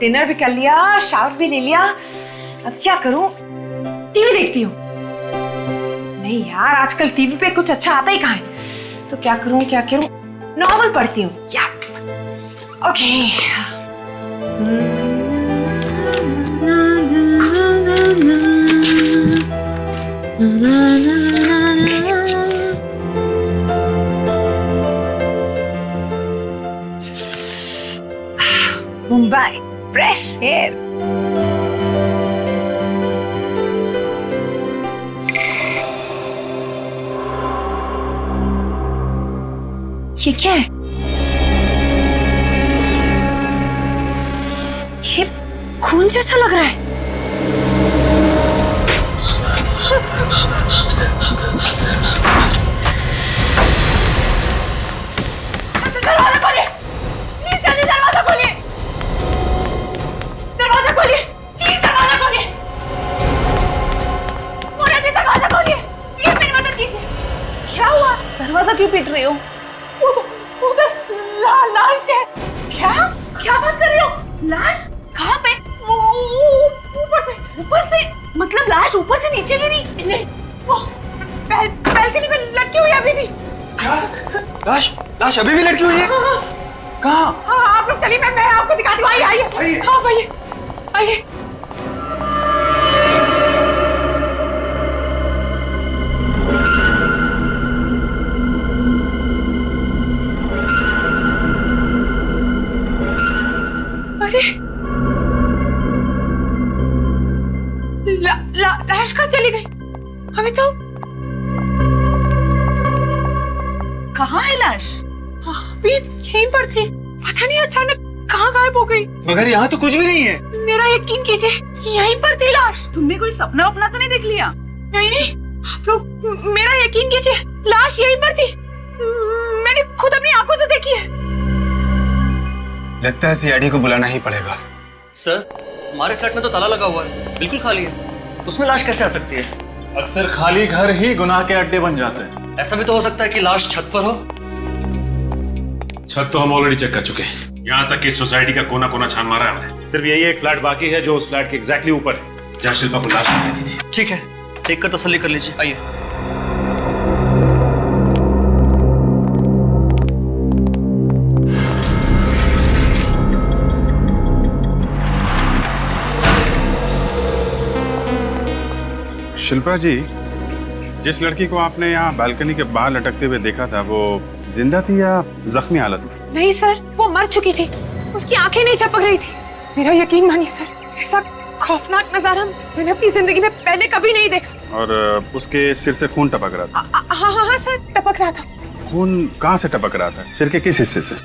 Dinner भी कर लिया, शावर भी ले लिया, अब क्या करूं? टीवी देखती हूँ। नहीं यार, आजकल टीवी पे कुछ अच्छा आता ही कहाँ है। तो क्या करूं? नॉवल पढ़ती हूँ। या ओके। Mumbai, fresh air. ये क्या है? ये खून जैसा लग रहा है। दरवाजा खोलिए, प्लीज जल्दी दरवाजा खोलिए। दरवाजा खोलिए, प्लीज दरवाजा खोलिए। मोना जी दरवाजा खोलिए, प्लीज मेरी मदद कीजिए। क्या हुआ? दरवाजा क्यों पीट रही हो? उधर लाश है। क्या बात कर रही हो? लाश कहाँ पे? ऊपर से मतलब लाश ऊपर से नीचे गिरी? नहीं, वो बैल्कनी में लटकी हुई अभी भी। क्या? लाश अभी भी लटकी हुई है? कहाँ? हाँ, आप लोग चलिए, मैं आपको दिखाती हूँ। आइए। हाँ भैया, आइए। अरे लाश कहाँ चली गई? अभी तो कहाँ है लाश? अभी यहीं पर थी, पता नहीं अचानक कहाँ गायब हो गई। मगर यहाँ तो कुछ भी नहीं है। मेरा यकीन कीजिए, यहीं पर थी लाश। तुमने कोई सपना वपना तो नहीं देख लिया? नहीं, आप लोग मेरा यकीन कीजिए, लाश यहीं पर थी। मैंने खुद अपनी आंखों से देखी है। लगता है सीआईडी को बुलाना ही पड़ेगा। सर, हमारे फ्लैट में तो ताला लगा हुआ है, बिल्कुल खाली है। उसमें लाश कैसे आ सकती है? अक्सर खाली घर ही गुनाह के अड्डे बन जाते हैं। ऐसा भी तो हो सकता है कि लाश छत पर हो। छत तो हम ऑलरेडी चेक कर चुके हैं। यहाँ तक कि सोसाइटी का कोना कोना छान मारा है हमने। सिर्फ यही एक फ्लैट बाकी है जो उस फ्लैट के एग्जैक्टली ऊपर है, जहाँ शिल्पा को लाश दिखाई दी थी। ठीक है, देख कर तसल्ली कर लीजिए। आइए। शिल्पा जी, जिस लड़की को आपने यहाँ बालकनी के बाहर लटकते हुए देखा था, वो जिंदा थी या जख्मी हालत में? नहीं सर, वो मर चुकी थी। उसकी आंखें नहीं झपक रही थी। मेरा यकीन मानिए सर, ऐसा खौफनाक नजारा मैंने अपनी जिंदगी में पहले कभी नहीं देखा। और उसके सिर से खून टपक रहा था? हाँ सर, टपक रहा था। खून कहाँ से टपक रहा था? सिर के किस हिस्से से?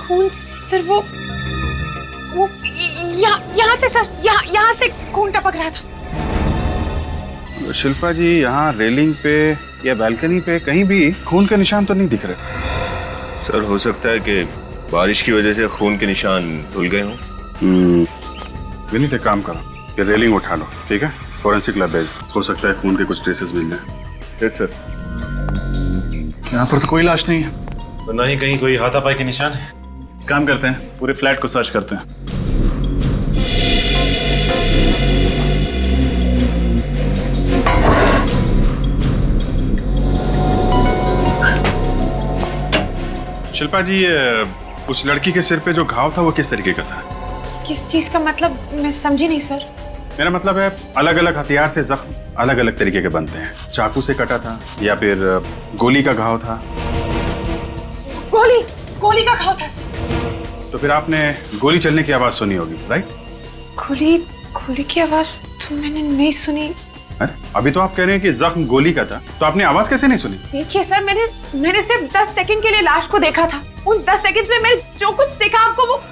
खून सिर्फ वो यहाँ से सर, यहाँ से खून टपक रहा था। शिल्पा जी, यहाँ रेलिंग पे या बालकनी पे कहीं भी खून के निशान तो नहीं दिख रहे। सर, हो सकता है कि बारिश की वजह से खून के निशान धुल गए हों। विनीत, एक काम करो, ये रेलिंग उठा लो, ठीक है? फोरेंसिक लैब भेज, हो सकता है खून के कुछ ट्रेसेस मिल जाए। Yes sir. यहाँ पर तो कोई लाश नहीं है, ना ही कहीं कोई हाथापाई के निशान है। काम करते हैं, पूरे फ्लैट को सर्च करते हैं। शिल्पा जी, उस लड़की के सिर पे जो घाव था वो किस तरीके का था? किस चीज का मतलब? मैं समझी नहीं सर। मेरा मतलब है, अलग अलग हथियार से जख्म अलग अलग तरीके के बनते हैं। चाकू से कटा था या फिर गोली का घाव था? गोली का घाव था सर। तो फिर आपने गोली चलने की आवाज सुनी होगी, राइट? गोली की आवाज तो मैंने नहीं सुनी। अरे, अभी तो आप कह रहे हैं कि जख्म गोली का था, तो आपने आवाज कैसे नहीं सुनी? देखिए सर, मैंने सिर्फ 10 सेकंड के लिए लाश को देखा था। उन 10 सेकंड में मैंने जो कुछ देखा आपको वो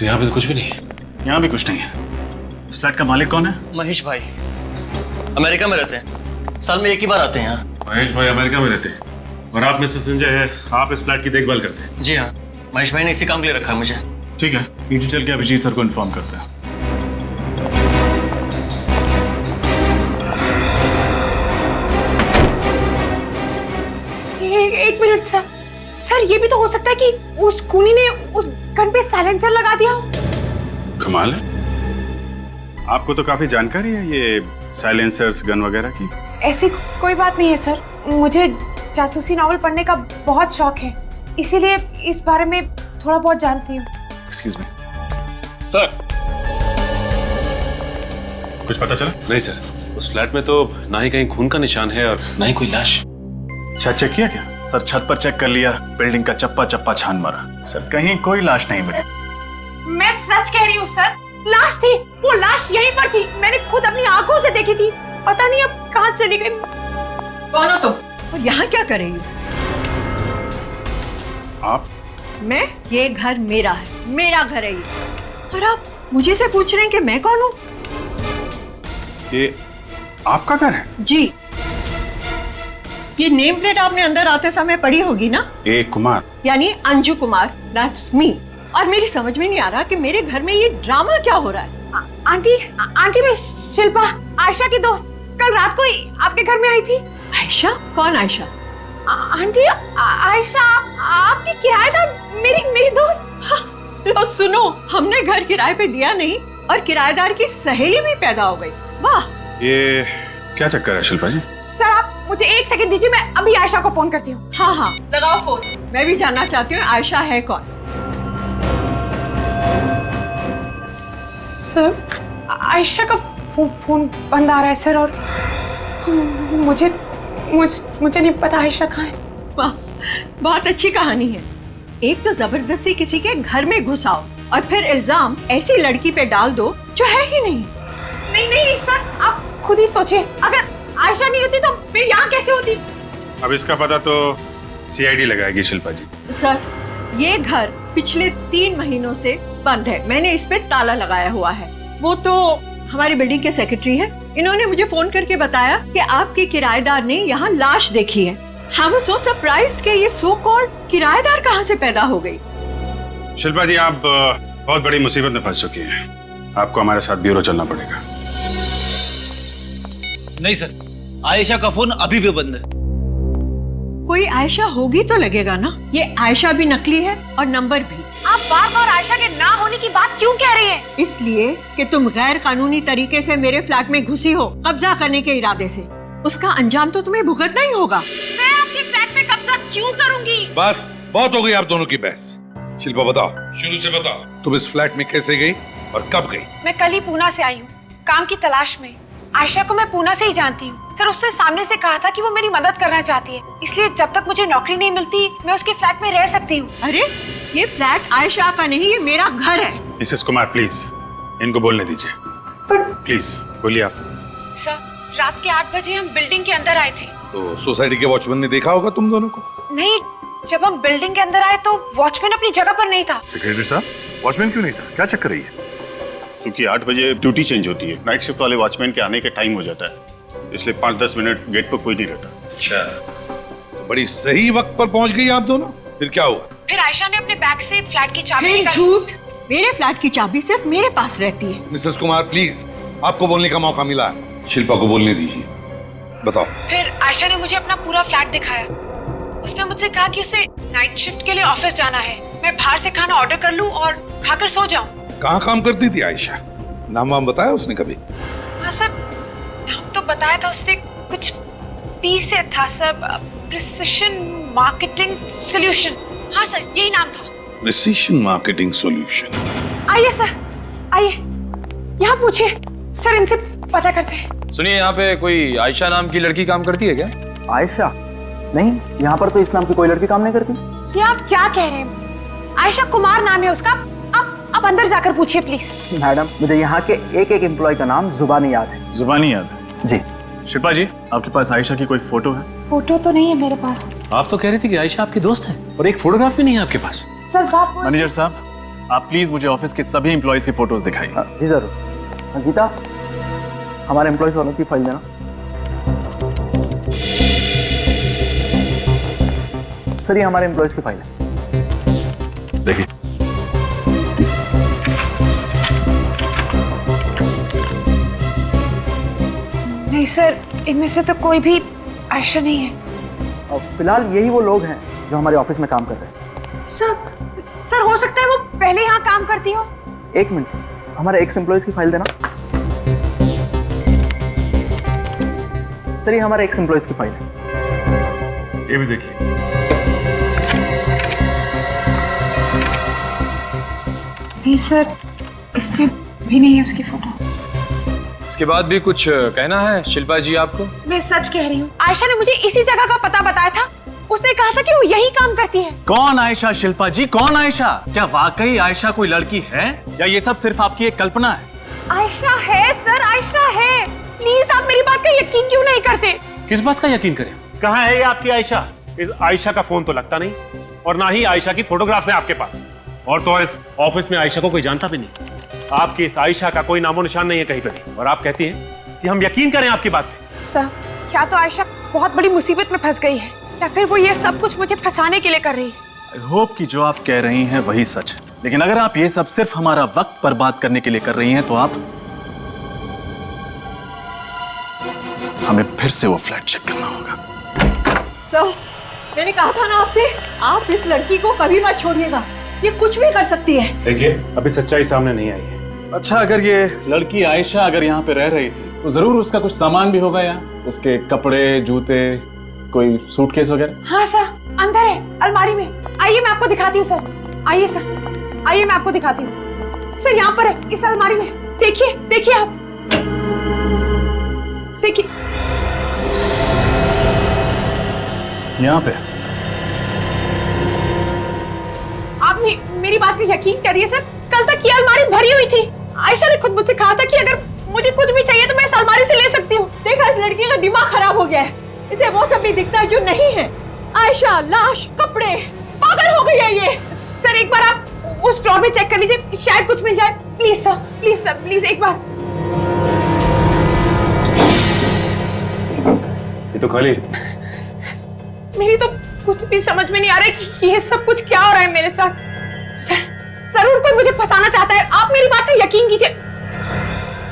यहाँ पे तो कुछ भी नहीं है। यहाँ भी कुछ नहीं है। इस फ्लैट का मालिक कौन है? महेश भाई, अमेरिका में रहते हैं। साल में एक ही बार आते हैं यहाँ। महेश भाई अमेरिका में रहते हैं? और आप मिस्टर संजय है, आप इस फ्लैट की देखभाल करते हैं। जी हाँ, महेश भाई ने इसी काम के लिए रखा है मुझे। ठीक है, नीचे चल के अभिजीत सर को इन्फॉर्म करते हैं। एक मिनट सर। सर ये भी तो हो सकता है कि उस खूनी ने उस गन पे साइलेंसर लगा दिया हो। कमाल है, आपको तो काफी जानकारी है ये साइलेंसर्स गन वगैरह की। ऐसी कोई बात नहीं है सर, मुझे जासूसी नॉवल पढ़ने का बहुत शौक है, इसीलिए इस बारे में थोड़ा बहुत जानती हूँ। एक्सक्यूज मी सर, कुछ पता चला? नहीं सर, उस फ्लैट में तो ना ही कहीं खून का निशान है और ना ही कोई लाश। अच्छा, चेक किया क्या? सर छत पर चेक कर लिया, बिल्डिंग का चप्पा चप्पा छान मारा, सर कहीं कोई लाश नहीं मिली। मैं सच कह रही हूँ सर, लाश थी, वो लाश यहीं पर थी, मैंने खुद अपनी आंखों से देखी थी। पता नहीं अब कहाँ चली गई। कौन हो तुम और यहाँ क्या कर रही हो? आप? मैं? ये घर मेरा है, मेरा घर है ये। और आप मुझे से पूछ रहे हैं कि मैं कौन हूँ? ये आपका घर है? जी। ये नेम प्लेट आपने अंदर आते समय पढ़ी होगी ना? ए कुमार, यानी अंजू कुमार, दैट्स मी। और मेरी समझ में नहीं आ रहा कि मेरे घर में ये ड्रामा क्या हो रहा है। आंटी मैं शिल्पा, आयशा की दोस्त, कल रात को ही आपके घर में आई थी। आयशा? कौन आयशा? आंटी आयशा आपकी किराएदार, मेरी दोस्त। लो सुनो, हमने घर किराए पे दिया नहीं और किराएदार की सहेली भी पैदा हो गई। वाह! ये क्या चक्कर है शिल्पा जी? सर आप मुझे 1 सेकंड दीजिए, मैं अभी आयशा को फोन करती हूँ। हाँ हाँ, लगाओ फोन। मैं भी जानना चाहती हूँ आयशा है कौन। सर आयशा का फोन बंद आ रहा है सर, और मुझे नहीं पता आयशा कहाँ है। वाह, बहुत अच्छी कहानी है। एक तो जबरदस्ती किसी के घर में घुस आओ और फिर इल्जाम ऐसी लड़की पे डाल दो जो है ही नहीं। नहीं सर, आप खुद ही सोचिए, अगर आयशा नहीं होती तो मैं यहाँ कैसे होती। अब इसका पता तो सीआईडी लगाएगी शिल्पा जी। सर ये घर पिछले 3 महीनों से बंद है, मैंने इस पे ताला लगाया हुआ है। वो तो हमारी बिल्डिंग के सेक्रेटरी है, इन्होंने मुझे फोन करके बताया कि आपके किराएदार ने यहाँ लाश देखी है। हाँ, वो सो सरप्राइज्ड कि ये सो कॉल्ड किराएदार कहाँ से पैदा हो गई। शिल्पा जी, आप बहुत बड़ी मुसीबत में फंस चुकी हैं, आपको हमारे साथ ब्यूरो चलना पड़ेगा। नहीं सर, आयशा का फोन अभी भी बंद है। कोई आयशा होगी तो लगेगा ना, ये आयशा भी नकली है और नंबर भी। आप बार-बार आयशा के ना होने की बात क्यों कह रही हैं? इसलिए कि तुम गैर कानूनी तरीके से मेरे फ्लैट में घुसी हो, कब्जा करने के इरादे से। उसका अंजाम तो तुम्हें भुगतना ही होगा। मैं आपके फ्लैट में कब्जा क्यों करूंगी? बस बहुत हो गई आप दोनों की बहस। शिल्पा बताओ, शुरू से बताओ, तुम इस फ्लैट में कैसे गई और कब गई? मैं कल ही पूना से आई हूँ, काम की तलाश में। आयशा को मैं पूना से ही जानती हूँ सर, उसने सामने से कहा था कि वो मेरी मदद करना चाहती है, इसलिए जब तक मुझे नौकरी नहीं मिलती मैं उसके फ्लैट में रह सकती हूँ। अरे ये फ्लैट आयशा का नहीं, ये मेरा घर है। मिसेस कुमार प्लीज इनको बोलने दीजिए। प्लीज बोलिए आप। सर रात के 8 बजे हम बिल्डिंग के अंदर आए थे। तो सोसाइटी के वॉचमैन ने देखा होगा तुम दोनों को? नहीं, जब हम बिल्डिंग के अंदर आए तो वॉचमैन अपनी जगह पर नहीं था। सेक्रेटरी साहब, वॉचमैन क्यों नहीं था? क्या चक्कर है? क्योंकि 8 बजे ड्यूटी चेंज होती है, नाइट शिफ्ट वाले वॉचमैन के आने के टाइम हो जाता है, इसलिए 5-10 मिनट गेट पर कोई नहीं रहता। अच्छा, तो बड़ी सही वक्त पर पहुंच गई आप दोनों। फिर क्या हुआ? फिर आयशा ने अपने बैग से फ्लैट की चाबी फिर निकाली। झूठ, मेरे फ्लैट की चाबी सिर्फ मेरे पास रहती है। मिसेस कुमार प्लीज, आपको बोलने का मौका मिला है, शिल्पा को बोलने दीजिए। बताओ। फिर आयशा ने मुझे अपना पूरा फ्लैट दिखाया। उसने मुझसे कहा कि उसे नाइट शिफ्ट के लिए ऑफिस जाना है, मैं बाहर से खाना ऑर्डर कर लूं और खाकर सो जाऊं। कहाँ काम करती थी आयशा? नाम वाम बताया उसने कभी? हाँ सर, नाम तो बताया था उसने, कुछ पी से था सर, प्रिसिशन मार्केटिंग सॉल्यूशन। हाँ सर, यही नाम था। Precision marketing solution. आइए सर, आइए यहाँ पूछिए सर, इनसे पता करते हैं। सुनिए, यहाँ पे कोई आयशा नाम की लड़की काम करती है क्या? आयशा? नहीं, यहाँ पर तो इस नाम की कोई लड़की काम नहीं करती। ये आप क्या कह रहे हैं? आयशा कुमार नाम है उसका। आप अंदर जाकर पूछिए प्लीज। मैडम, मुझे यहाँ के एक एम्प्लॉय का नाम जुबानी याद है। जुबानी याद है? जी। शिल्पा जी, आपके पास आयशा की कोई फोटो है? फोटो तो नहीं है मेरे पास। आप तो कह रही थी कि आयशा आपकी दोस्त है और एक फोटोग्राफ भी नहीं है आपके पास। सर बात मैनेजर साहब, आप प्लीज मुझे ऑफिस के सभी एम्प्लॉयज की फोटोज दिखाइए। जी जरूर। गीता, हमारे एम्प्लॉयज वालों की फाइल देना। सर ये हमारे एम्प्लॉयज की फाइल है। देखिए, नहीं सर, इनमें से तो कोई भी आयशा नहीं है। और फिलहाल यही वो लोग हैं जो हमारे ऑफिस में काम कर रहे हैं। सर हो सकता है वो पहले यहाँ काम करती हो। एक मिनट सर, हमारे एक्स एम्प्लॉयज की फाइल देना। सर ये हमारे एक्स एम्प्लॉयज की फाइल है। ये भी देखिए। नहीं सर, इस पे भी नहीं है उसकी फोटो। इसके बाद भी कुछ कहना है शिल्पा जी आपको? मैं सच कह रही हूँ, आयशा ने मुझे इसी जगह का पता बताया था। उसने कहा था कि वो यही काम करती है। कौन आयशा शिल्पा जी, कौन आयशा? क्या वाकई आयशा कोई लड़की है या ये सब सिर्फ आपकी एक कल्पना है? आयशा है सर, आयशा है। प्लीज आप मेरी बात का यकीन क्यों नहीं करते? किस बात का यकीन करें? कहाँ है ये आपकी आयशा? इस आयशा का फोन तो लगता नहीं और ना ही आयशा की फोटोग्राफ्स है आपके पास। और तो और इस ऑफिस में आयशा को कोई जानता भी नहीं। आपकी इस आयशा का कोई नामो निशान नहीं है कहीं पे भी। और आप कहती हैं कि हम यकीन करें आपकी बात पे। सर, क्या तो आयशा बहुत बड़ी मुसीबत में फंस गई है या फिर वो ये सब कुछ मुझे फंसाने के लिए कर रही है। आई होप कि जो आप कह रही हैं वही सच है। लेकिन अगर आप ये सब सिर्फ हमारा वक्त बर्बाद करने के लिए कर रही हैं तो आप हमें फिर से वो फ्लैट चेक करना होगा। सर, मैंने कहा था ना आपसे, आप इस लड़की को कभी मत छोड़िएगा। ये कुछ भी कर सकती है। देखिए, अभी सच्चाई सामने नहीं आई है। अच्छा, अगर ये लड़की आयशा अगर यहाँ पे रह रही थी तो जरूर उसका कुछ सामान भी होगा यहाँ। उसके कपड़े, जूते, कोई सूटकेस वगैरह। हाँ सर, अंदर है अलमारी में। आइए मैं आपको दिखाती हूँ सर। आइए सर, आइए मैं आपको दिखाती हूँ। सर यहाँ पर है, इस अलमारी में। देखिए, देखिए आप, देखिए यहाँ पे। आप मेरी बात का यकीन करिए सर, कल तक ये अलमारी भरी हुई थी। आयशा ने खुद मुझसे कहा था कि अगर मुझे कुछ भी चाहिए तो मैं इस अलमारी से ले सकती हूँ। देखा, इस लड़की का दिमाग खराब हो गया है। इसे वो सब भी दिखता है जो नहीं है। आयशा, लाश, कपड़े, पागल हो गई है ये। सर एक बार आप उस ड्रॉर में चेक कर लीजिए, शायद कुछ मिल जाए। Please sir, please sir, please एक बार। ये तो खाली। मेरी तो कुछ भी समझ में नहीं आ रहा है कि ये सब कुछ क्या हो रहा है मेरे साथ। सर, जरूर कोई मुझे फंसाना चाहता है। आप मेरी बात का यकीन कीजिए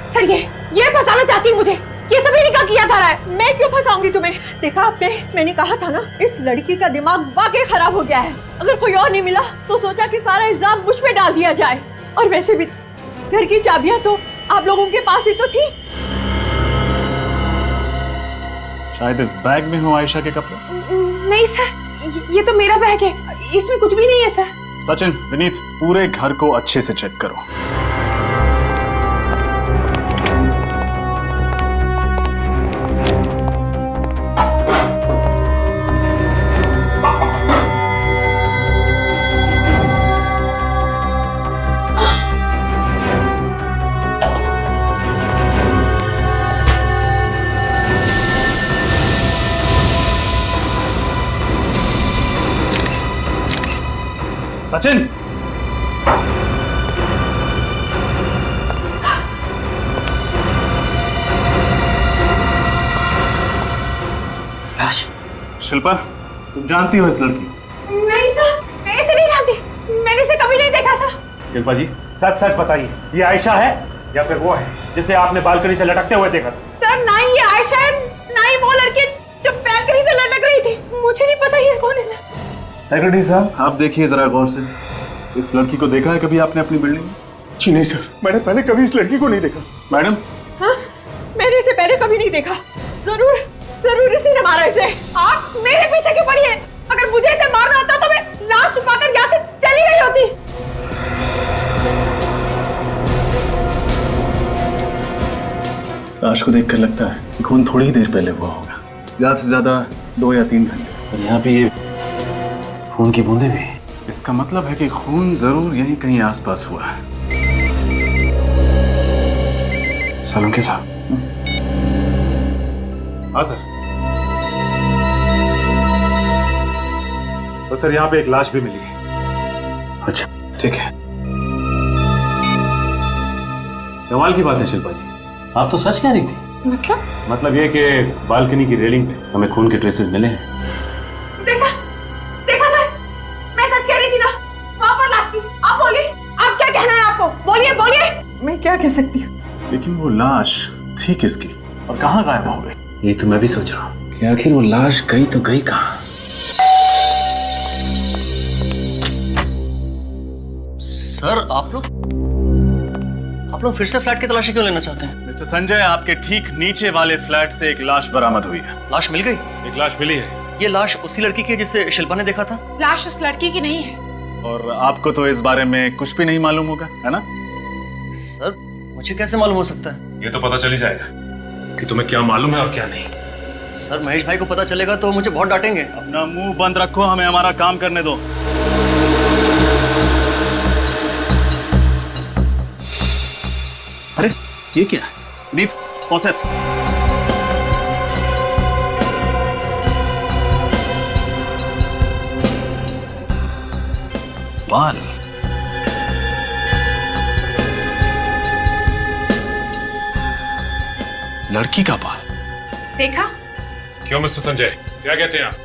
सर, ये फंसाना चाहती है मुझे। ये सभी ने क्या किया था रहा है। मैं क्यों फंसाऊंगी तुम्हें? देखा आपने, मैंने कहा था ना, इस लड़की का दिमाग वाकई खराब हो गया है। अगर कोई और नहीं मिला तो सोचा कि सारा इल्जाम मुझ पे डाल दिया जाए। और वैसे भी घर की चाबियां तो आप लोगों के पास ही तो थी। शायद इस बैग में हो आयशा के कपड़े। नहीं सर, ये तो मेरा बैग है, इसमें कुछ भी नहीं है सर। सचिन, विनीत, पूरे घर को अच्छे से चेक करो। सचिन, लाश। शिल्पा, तुम जानती हो इस लड़की? नहीं सर, मैं इसे नहीं जानती। मैंने इसे कभी नहीं देखा सर। शिल्पा जी, सच सच बताइए, ये आयशा है या फिर वो है जिसे आपने बालकनी से लटकते हुए देखा था? सर ना ही ये आयशा है, ना ही वो लड़की जो बैल्कनी से लटक रही थी। मुझे नहीं पता ये कौन है सर। सेक्रेटरी साहब, आप देखिए जरा गौर से। इस लड़की को देखा है कभी आपने अपनी बिल्डिंग में? जी नहीं सर, मैंने पहले कभी इस लड़की को नहीं देखा। मैडम? हाँ, मैंने इसे पहले कभी नहीं देखा। जरूर इसी ने मारा इसे। आप मेरे पीछे क्यों पड़ी है? अगर मुझे इसे मारना होता तो मैं लाश छुपाकर यहाँ से चली गई होती। लाश को देखकर लगता है खून थोड़ी ही देर पहले हुआ होगा, ज्यादा से ज्यादा 2 या 3 घंटे। और यहाँ पे ये खून की बूंदें भी। इसका मतलब है कि खून जरूर यहीं कहीं आसपास हुआ है। सोलंकी साहब। हाँ सर। तो सर यहाँ पे एक लाश भी मिली है। अच्छा, ठीक है। कमाल की बात है शिल्पा जी, आप तो सच कह रही थी। मतलब ये कि बालकनी की रेलिंग पे हमें खून के ट्रेसेस मिले हैं। देखा क्या कह सकती हूँ। लेकिन वो लाश थी किसकी और कहाँ गायब हो गई? ये तो मैं भी सोच रहा हूँ कि आखिर वो लाश गई तो गई कहाँ। सर आप लोग फिर से फ्लैट की तलाशी क्यों लेना चाहते हैं? मिस्टर संजय, आपके ठीक नीचे वाले फ्लैट से एक लाश बरामद हुई है। लाश मिल गई? एक लाश मिली है। ये लाश उसी लड़की की है जिसे शिल्पा ने देखा था? लाश उस लड़की की नहीं है। और आपको तो इस बारे में कुछ भी नहीं मालूम होगा, है ना? सर मुझे कैसे मालूम हो सकता है? ये तो पता चल ही जाएगा कि तुम्हें क्या मालूम है और क्या नहीं। सर महेश भाई को पता चलेगा तो मुझे बहुत डांटेंगे। अपना मुंह बंद रखो, हमें हमारा काम करने दो। अरे ये क्या है? नीत कॉन्सेप्ट। बाल। लड़की का बाल। देखा? क्यों मिस्टर संजय, क्या कहते हैं आप?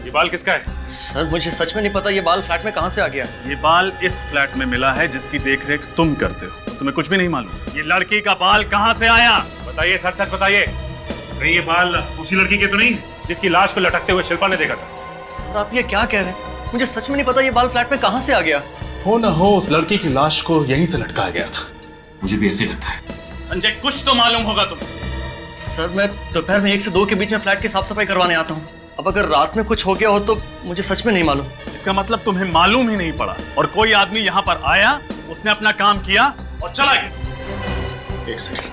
ये बाल किसका है? सर मुझे सच में नहीं पता ये बाल फ्लैट में कहां से आ गया। ये बाल इस फ्लैट में मिला है जिसकी देखरेख तुम करते हो। तुम्हें कुछ भी नहीं मालूम। ये लड़की का बाल कहां से आया? बताइए, सच सच बताइए। कहीं ये बाल उसी लड़की के तो नहीं जिसकी लाश को लटकते हुए शिल्पा ने देखा था? सर आप ये क्या कह रहे हैं? मुझे सच में नहीं पता ये बाल फ्लैट में कहां से आ गया। हो ना हो उस लड़की की लाश को यहीं से लटकाया गया था। मुझे भी ऐसे लगता है। संजय कुछ तो मालूम होगा तुम्हें। सर मैं दोपहर में 1 से 2 के बीच में फ्लैट की साफ सफाई करवाने आता हूँ। अब अगर रात में कुछ हो गया हो तो मुझे सच में नहीं मालूम। इसका मतलब तुम्हें मालूम ही नहीं पड़ा और कोई आदमी यहाँ पर आया, उसने अपना काम किया और चला गया। एक सेकंड।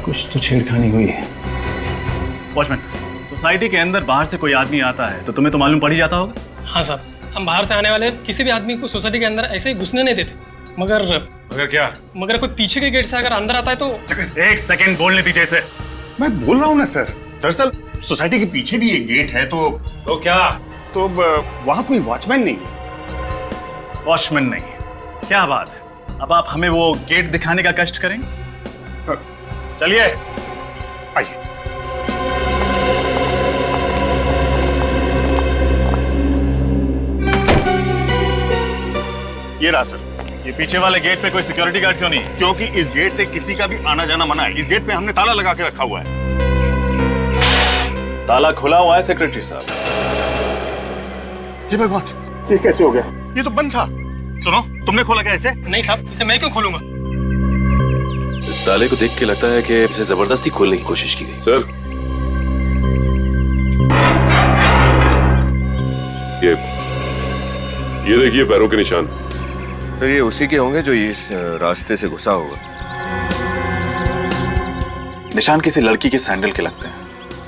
कुछ तो छेड़खानी हुई है। वॉचमैन, सोसाइटी के अंदर बाहर से कोई आदमी आता है तो तुम्हें तो मालूम पड़ ही जाता होगा। हाँ साहब, हम बाहर से आने वाले किसी भी आदमी को सोसाइटी के अंदर ऐसे ही घुसने नहीं देते। मगर क्या? मगर कोई पीछे के गेट से अगर अंदर आता है तो। एक सेकंड बोलने दीजिए इसे। मैं बोल रहा हूँ ना सर, दरअसल सोसाइटी के पीछे भी एक गेट है तो क्या? तो वहाँ कोई वॉचमैन नहीं है। वॉचमैन नहीं है? क्या बात है। अब आप हमें वो गेट दिखाने का कष्ट करेंगे? चलिए आइए। ये रहा सर। ये पीछे वाले गेट पे कोई सिक्योरिटी गार्ड क्यों नहीं? क्योंकि इस गेट से किसी का भी आना जाना मना है। इस गेट पे हमने ताला लगा के रखा हुआ है। ताला खुला हुआ है सेक्रेटरी साहब। हे भगवान, ये कैसे हो गया? ये तो बंद था। सुनो, तुमने खोला क्या इसे? नहीं साहब, इसे मैं क्यों खोलूंगा? इस ताले को देख के लगता है कि इसे जबरदस्ती खोलने की कोशिश की गई। सर ये देखिए पैरों के निशान। सर ये उसी के होंगे जो इस रास्ते से घुसा होगा। निशान किसी लड़की के सैंडल के लगते हैं,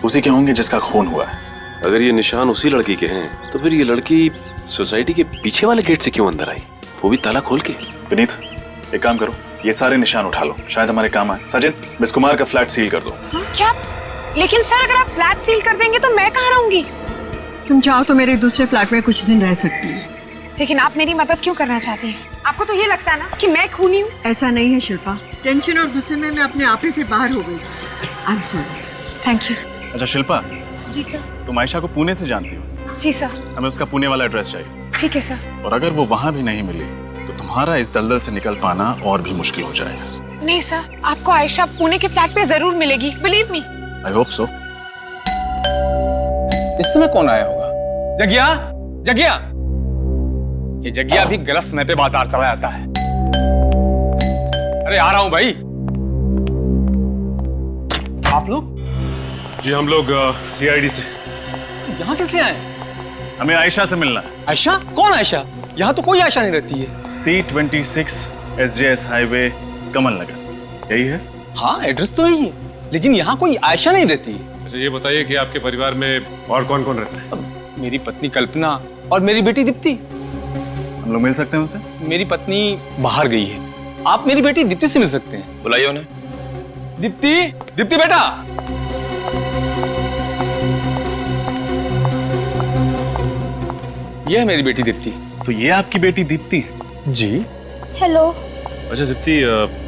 उसी के होंगे जिसका खून हुआ है। अगर ये निशान उसी लड़की के हैं तो फिर ये लड़की सोसाइटी के पीछे वाले गेट से क्यों अंदर आई, वो भी ताला खोल के? विनीत, एक काम करो, ये सारे निशान उठा लो, शायद हमारे काम आए। सचिन, मिस कुमार का फ्लैट सील कर दो। क्या? लेकिन सर अगर आप फ्लैट सील कर देंगे तो मैं कहाँ रहूंगी? तुम चाहो तो मेरे दूसरे फ्लैट में कुछ दिन रह सकती हो। लेकिन आप मेरी मदद क्यों करना चाहती हैं? आपको तो ये लगता है ना कि मैं खूनी हूँ? ऐसा नहीं है शिल्पा, टेंशन और गुस्से में मैं अपने आप ही से बाहर हो गई। I am sorry. Thank you. अच्छा शिल्पा। जी सर। तुम आयशा को पुणे से जानती हो? जी सर। हमें उसका पुणे वाला एड्रेस चाहिए। ठीक है सर। और अगर वो वहाँ भी नहीं मिली तो तुम्हारा इस दलदल से निकल पाना और भी मुश्किल हो जाएगा। नहीं सर, आपको आयशा पुणे के फ्लैट पे जरूर मिलेगी, believe me. I hope so. इस समय कौन आया होगा? जगिया, जगिया। ये जगिया भी गलत समय पे बाजार चला जाता है। अरे आ रहा हूं भाई। आप लोग? जी हम लोग सीआईडी से। यहाँ किस लिए आए? हमें आयशा से मिलना है। आयशा? कौन आयशा? यहाँ तो कोई आयशा नहीं रहती है। C26 SJS हाईवे, कमल नगर, यही है? हाँ एड्रेस तो यही है, लेकिन यहाँ कोई आयशा नहीं रहती है। अच्छा ये बताइए कि आपके परिवार में और कौन कौन रहता है? मेरी पत्नी कल्पना और मेरी बेटी दीप्ति। हम लोग मिल सकते हैं उनसे? मेरी पत्नी बाहर गई है, आप मेरी बेटी दीप्ति से मिल सकते हैं। बुलाइए उन्हें। दीप्ति, दीप्ति बेटा। ये है मेरी बेटी दीप्ति। तो ये आपकी बेटी दीप्ति है? जी। हेलो। अच्छा दीप्ति,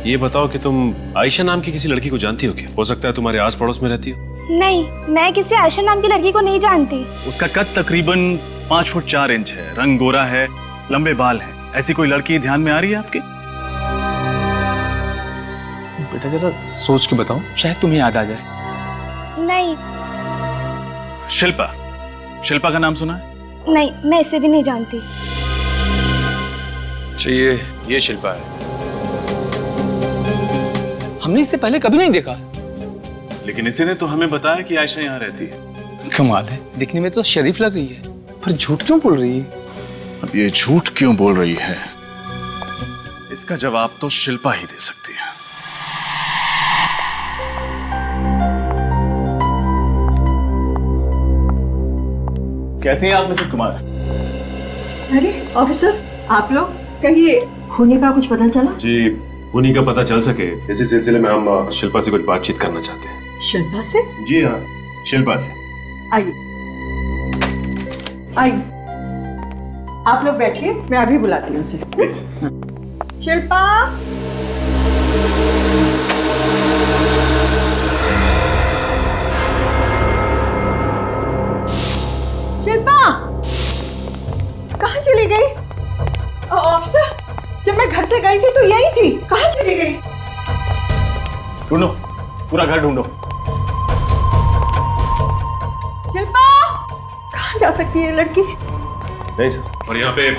ये बताओ कि तुम आयशा नाम की किसी लड़की को जानती हो क्या? हो सकता है तुम्हारे आस पड़ोस में रहती हो। नहीं, मैं किसी आयशा नाम की लड़की को नहीं जानती। उसका कद तकरीबन 5 फुट 4 इंच है, रंग गोरा है, लंबे बाल हैं, ऐसी कोई लड़की ध्यान में आ रही है आपके? बेटा जरा सोच के बताओ, शायद तुम्हें याद आ जाए। नहीं। शिल्पा, शिल्पा का नाम सुना है? नहीं, मैं इसे भी नहीं जानती। चाहिए, ये शिल्पा है। हमने इससे पहले कभी नहीं देखा। लेकिन इसी ने तो हमें बताया कि आयशा यहाँ रहती है। कमाल है, दिखने में तो शरीफ लग रही है, पर झूठ क्यों बोल रही है? अब ये झूठ क्यों बोल रही है, इसका जवाब तो शिल्पा ही दे सकती है। कैसी हैं आप मिसेस कुमार? अरे ऑफिसर, आप लोग कहिए, खूनी का कुछ पता चला? जी, खूनी का पता चल सके इसी सिलसिले में हम शिल्पा से कुछ बातचीत करना चाहते हैं। शिल्पा से? जी हाँ, शिल्पा से। आइए आइए, आप लोग बैठिए, मैं अभी बुलाती हूँ उसे। शिल्पा, शिल्पा कहाँ चली गई? ऑफिसर, जब मैं घर से गई थी तो यही थी, कहाँ चली गई? ढूंढो, पूरा घर ढूंढो। शिल्पा, कहाँ जा सकती है लड़की? नहीं सर, और यहाँ पे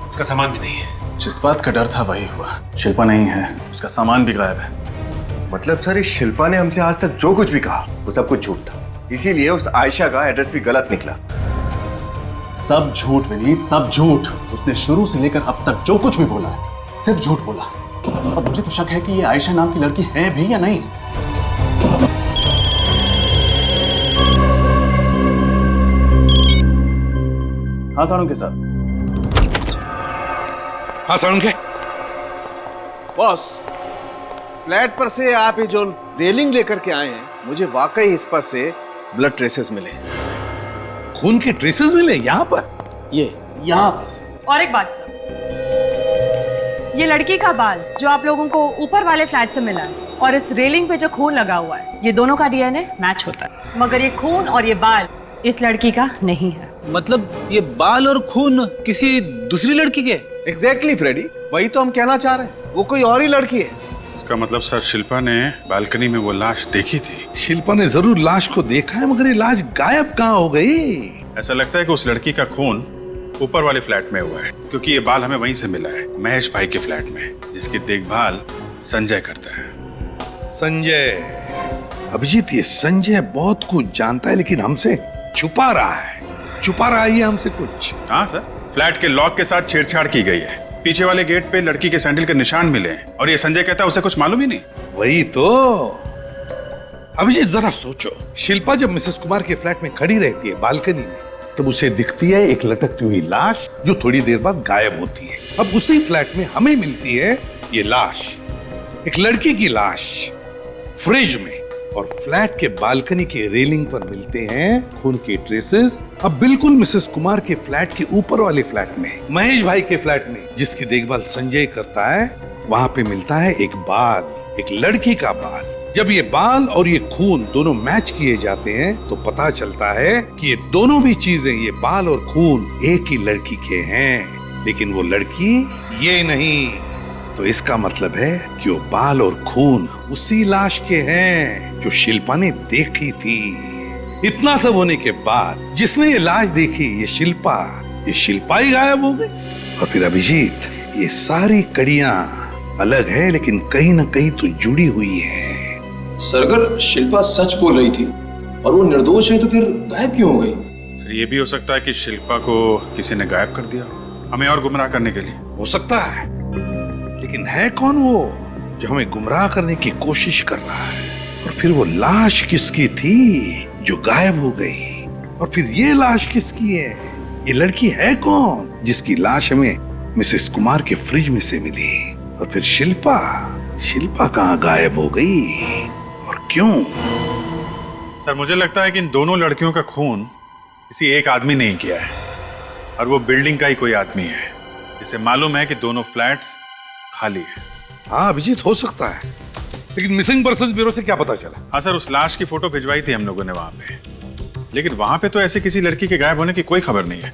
उसका सामान भी नहीं है। जिस बात का डर था वही हुआ, शिल्पा नहीं है, उसका सामान भी गायब है। मतलब सर, इस शिल्पा ने हमसे आज तक जो कुछ भी कहा वो सब कुछ झूठ था, इसीलिए उस आयशा का एड्रेस भी गलत निकला। सब झूठ विनीत, सब झूठ। उसने शुरू से लेकर अब तक जो कुछ भी बोला है सिर्फ झूठ बोला। अब मुझे तो शक है कि ये आयशा नाम की लड़की है भी या नहीं। हाँ सारुण साहब। हाँ सारुण के बॉस, फ्लैट पर से आप ये जो रेलिंग लेकर के आए हैं, मुझे वाकई इस पर से ब्लड ट्रेसेस मिले। खून के ट्रेसेस मिले यहाँ पर? ये यहाँ पर। और एक बात सर, ये लड़की का बाल जो आप लोगों को ऊपर वाले फ्लैट से मिला है और इस रेलिंग पे जो खून लगा हुआ है, ये दोनों का डीएनए मैच होता है, मगर ये खून और ये बाल इस लड़की का नहीं है। मतलब ये बाल और खून किसी दूसरी लड़की के? एग्जैक्टली फ्रेडी, वही तो हम कहना चाह रहे हैं, वो कोई और ही लड़की है। इसका मतलब सर, शिल्पा ने बालकनी में वो लाश देखी थी। शिल्पा ने जरूर लाश को देखा है, मगर ये लाश गायब कहाँ हो गई? ऐसा लगता है कि उस लड़की का खून ऊपर वाले फ्लैट में हुआ है, क्योंकि ये बाल हमें वहीं से मिला है, महेश भाई के फ्लैट में, जिसकी देखभाल संजय करता है। संजय? अभिजीत, ये संजय बहुत कुछ जानता है, लेकिन हमसे छुपा रहा है ये हमसे कुछ। हाँ सर, फ्लैट के लॉक के साथ छेड़छाड़ की गई है, पीछे वाले गेट पे लड़की के सैंडल के निशान मिले हैं, और ये संजय कहता है उसे कुछ मालूम ही नहीं। वही तो। अभिजीत जरा सोचो, शिल्पा जब मिसेस कुमार के फ्लैट में खड़ी रहती है बालकनी में, तब उसे दिखती है एक लटकती हुई लाश जो थोड़ी देर बाद गायब होती है। अब उसी फ्लैट में हमें मिलती है ये लाश, एक लड़की की लाश, फ्रिज में, और फ्लैट के बालकनी के रेलिंग पर मिलते हैं खून के ट्रेसेस। अब बिल्कुल मिसेस कुमार के फ्लैट के ऊपर वाले फ्लैट में, महेश भाई के फ्लैट में, जिसकी देखभाल संजय करता है, वहां पे मिलता है एक बाल, एक लड़की का बाल। जब ये बाल और ये खून दोनों मैच किए जाते हैं तो पता चलता है कि ये दोनों भी चीजें, ये बाल और खून, एक ही लड़की के हैं, लेकिन वो लड़की ये नहीं। तो इसका मतलब है कि वो बाल और खून उसी लाश के हैं जो शिल्पा ने देखी थी। इतना सब होने के बाद जिसने ये लाश देखी, ये शिल्पा ही गायब हो गई। और फिर अभिजीत, ये सारी कड़ियां अलग है, लेकिन कहीं ना कहीं तो जुड़ी हुई है। सर, अगर शिल्पा सच बोल रही थी और वो निर्दोष है तो फिर गायब क्यों हो गई? सर, ये भी हो सकता है कि शिल्पा को किसी ने गायब कर दिया, हमें और गुमराह करने के लिए। हो सकता है, लेकिन है कौन वो जो हमें गुमराह करने की कोशिश कर रहा है? और फिर वो लाश किसकी थी जो गायब हो गई? और फिर ये लाश किसकी है? ये लड़की है कौन जिसकी लाश हमें मिसेस कुमार के फ्रिज में से मिली? और फिर शिल्पा कहाँ गायब हो गई और क्यों? सर, मुझे लगता है कि इन दोनों लड़कियों का खून किसी एक आदमी ने ही किया है, और वो बिल्डिंग का ही कोई आदमी है, जिसे मालूम है कि दोनों फ्लैट्स खाली है। हाँ अभिजीत, हो सकता है, लेकिन मिसिंग पर्सन ब्यूरो से क्या पता चला? हाँ सर, उस लाश की फोटो भिजवाई थी हम लोगों ने वहां पे, लेकिन वहां पे तो ऐसे किसी लड़की के गायब होने की कोई खबर नहीं है।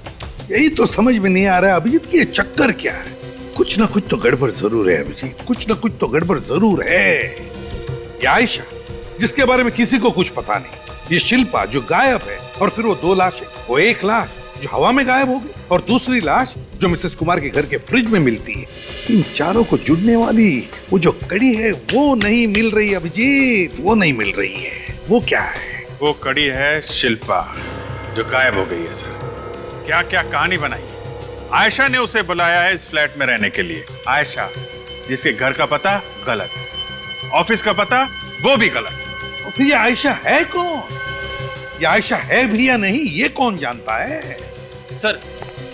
यही तो समझ में नहीं आ रहा है अभिजीत कि ये चक्कर क्या है। कुछ ना कुछ तो गड़बड़ जरूर है अभिजीत, कुछ ना कुछ तो गड़बड़ जरूर है। ये आयशा जिसके बारे में किसी को कुछ पता नहीं, ये शिल्पा जो गायब है, और फिर वो 2 लाशें, वो 1 लाश जो हवा में गायब हो गई और दूसरी लाश जो मिसेस कुमार के घर के फ्रिज में मिलती है। इन चारों को जुड़ने वाली वो जो कड़ी है वो नहीं मिल रही अभिजीत, वो नहीं मिल रही है। वो क्या है? वो कड़ी है शिल्पा जो गायब हो गई है सर। क्या क्या कहानी बनाई है। आयशा ने उसे बुलाया है इस फ्लैट में रहने के लिए। आयशा जिसके घर का पता गलत है, ऑफिस का पता वो भी गलत है। और फिर ये आयशा है कौन? ये आयशा है भी या नहीं ये कौन जानता है? सर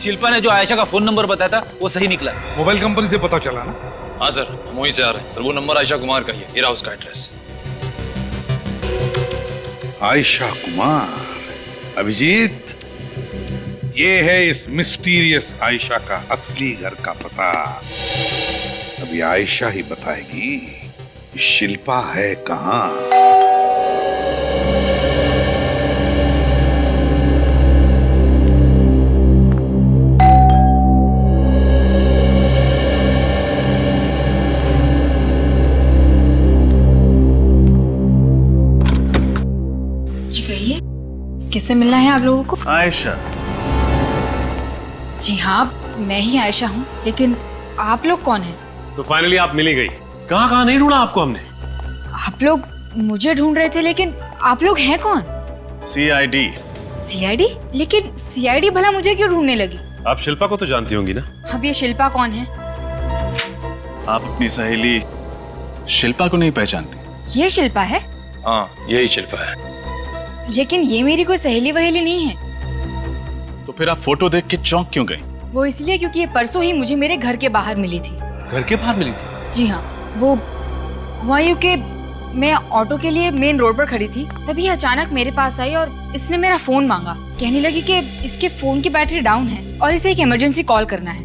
शिल्पा ने जो आयशा का फोन नंबर बताया था वो सही निकला। मोबाइल कंपनी से पता चला ना? हाँ सर, हम वहीं से आ रहे हैं। सर वो नंबर आयशा कुमार का ही है, ये रहा उसका एड्रेस। आयशा कुमार। अभिजीत, ये है इस मिस्टीरियस आयशा का असली घर का पता। अभी आयशा ही बताएगी शिल्पा है कहां। किससे मिलना है आप लोगों को? आयशा। जी हाँ, मैं ही आयशा हूँ, लेकिन आप लोग कौन हैं? तो फाइनली आप मिली गई। कहाँ कहाँ नहीं ढूंढा आपको हमने। आप लोग मुझे ढूंढ रहे थे, लेकिन आप लोग हैं कौन? CID। CID? लेकिन CID भला मुझे क्यों ढूंढने लगी? आप शिल्पा को तो जानती होंगी ना। अब ये शिल्पा कौन है? आप अपनी सहेली शिल्पा को नहीं पहचानती? ये शिल्पा है? हाँ यही शिल्पा है। लेकिन ये मेरी कोई सहेली वहेली नहीं है। तो फिर आप फोटो देख के चौंक क्यों गई? वो इसलिए क्योंकि ये परसों ही मुझे मेरे घर के बाहर मिली थी। घर के बाहर मिली थी? जी हाँ, वो हुआ यूं कि मैं ऑटो के लिए मेन रोड पर खड़ी थी, तभी अचानक मेरे पास आई और इसने मेरा फोन मांगा। कहने लगी कि इसके फोन की बैटरी डाउन है और इसे एक इमरजेंसी कॉल करना है।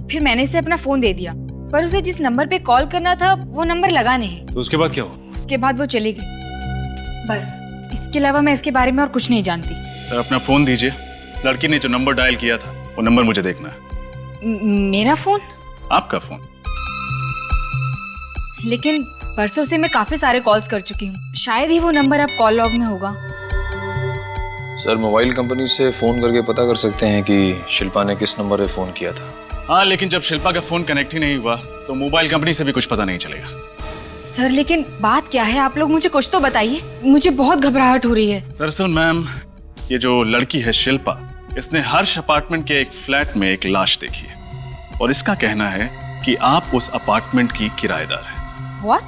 फिर मैंने इसे अपना फोन दे दिया, पर उसे जिस नंबर पे कॉल करना था वो नंबर लगा नहीं। तो उसके बाद क्या हुआ? उसके बाद वो चली गई। बस इसके अलावा मैं इसके बारे में और कुछ नहीं जानती। सर अपना फोन दीजिए। इस लड़की ने जो नंबर डायल किया था वो नंबर मुझे देखना है। मेरा फोन? आपका फोन। लेकिन परसों से मैं काफी सारे कॉल्स कर चुकी हूँ, शायद ही वो नंबर अब कॉल लॉग में होगा। सर मोबाइल कंपनी से फोन करके पता कर सकते हैं कि शिल्पा ने किस नंबर पे फोन किया था। हाँ, लेकिन जब शिल्पा का फोन कनेक्ट ही नहीं हुआ तो मोबाइल कंपनी से भी कुछ पता नहीं चलेगा। सर लेकिन बात क्या है, आप लोग मुझे कुछ तो बताइए, मुझे बहुत घबराहट हो रही है। दरअसल मैम, ये जो लड़की है शिल्पा, इसने हर्ष अपार्टमेंट के एक फ्लैट में एक लाश देखी है और इसका कहना है कि आप उस अपार्टमेंट की किराएदार हैं। व्हाट?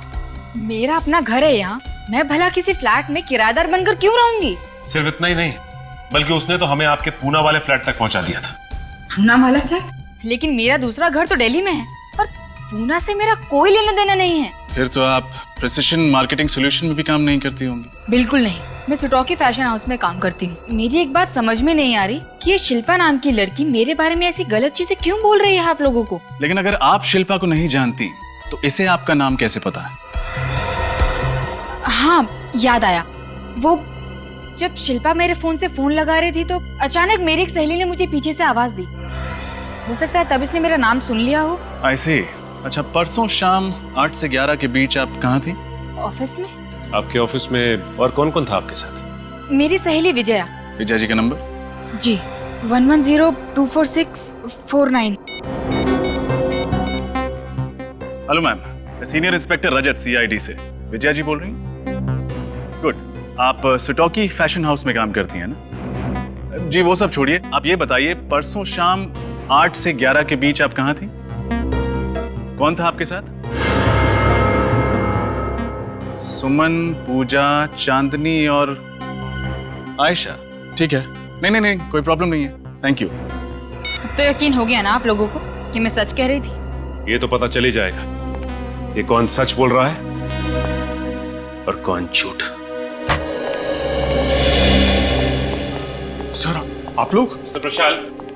मेरा अपना घर है यहाँ, मैं भला किसी फ्लैट में किराएदार बनकर क्यों रहूंगी? सिर्फ इतना ही नहीं, बल्कि उसने तो हमें आपके पूना वाले फ्लैट तक पहुंचा दिया था। पूना वाला फ्लैट? लेकिन मेरा दूसरा घर तो दिल्ली में है और पूना से मेरा कोई लेना देना नहीं है। फिर तो आप प्रिसिशन मार्केटिंग सॉल्यूशन में भी काम नहीं करती होंगी। बिल्कुल नहीं, मैं सुटोकी फैशन हाउस में काम करती हूँ। मेरी एक बात समझ में नहीं आ रही कि ये शिल्पा नाम की लड़की मेरे बारे में ऐसी गलत चीजें क्यों बोल रही है आप लोगों को। लेकिन अगर आप शिल्पा को नहीं जानती तो इसे आपका नाम कैसे पता है? हाँ याद आया, वो जब शिल्पा मेरे फोन से फोन लगा रही थी तो अचानक मेरी एक सहेली ने मुझे पीछे से आवाज दी। हो सकता है तब इसने मेरा नाम सुन लिया हो। ऐसे? अच्छा, परसों शाम 8 से 11 के बीच आप कहाँ थी? ऑफिस में। आपके ऑफिस में और कौन कौन था आपके साथ? मेरी सहेली विजया। विजया जी का नंबर? जी 11024649। हेलो मैम, सीनियर इंस्पेक्टर रजत CID से। विजया जी बोल रही हैं? गुड। आप सुटोकी फैशन हाउस में काम करती हैं ना? जी वो सब छोड़िए, आप ये बताइए परसों शाम 8 से 11 के बीच आप कहाँ थी? कौन था आपके साथ? सुमन, पूजा, चांदनी और आयशा। ठीक है, नहीं कोई प्रॉब्लम नहीं है, थैंक यू। अब तो यकीन हो गया ना आप लोगों को कि मैं सच कह रही थी। ये तो पता चल ही जाएगा कि कौन सच बोल रहा है और कौन झूठ। सर आप लोग? मिस्टर प्रशाल,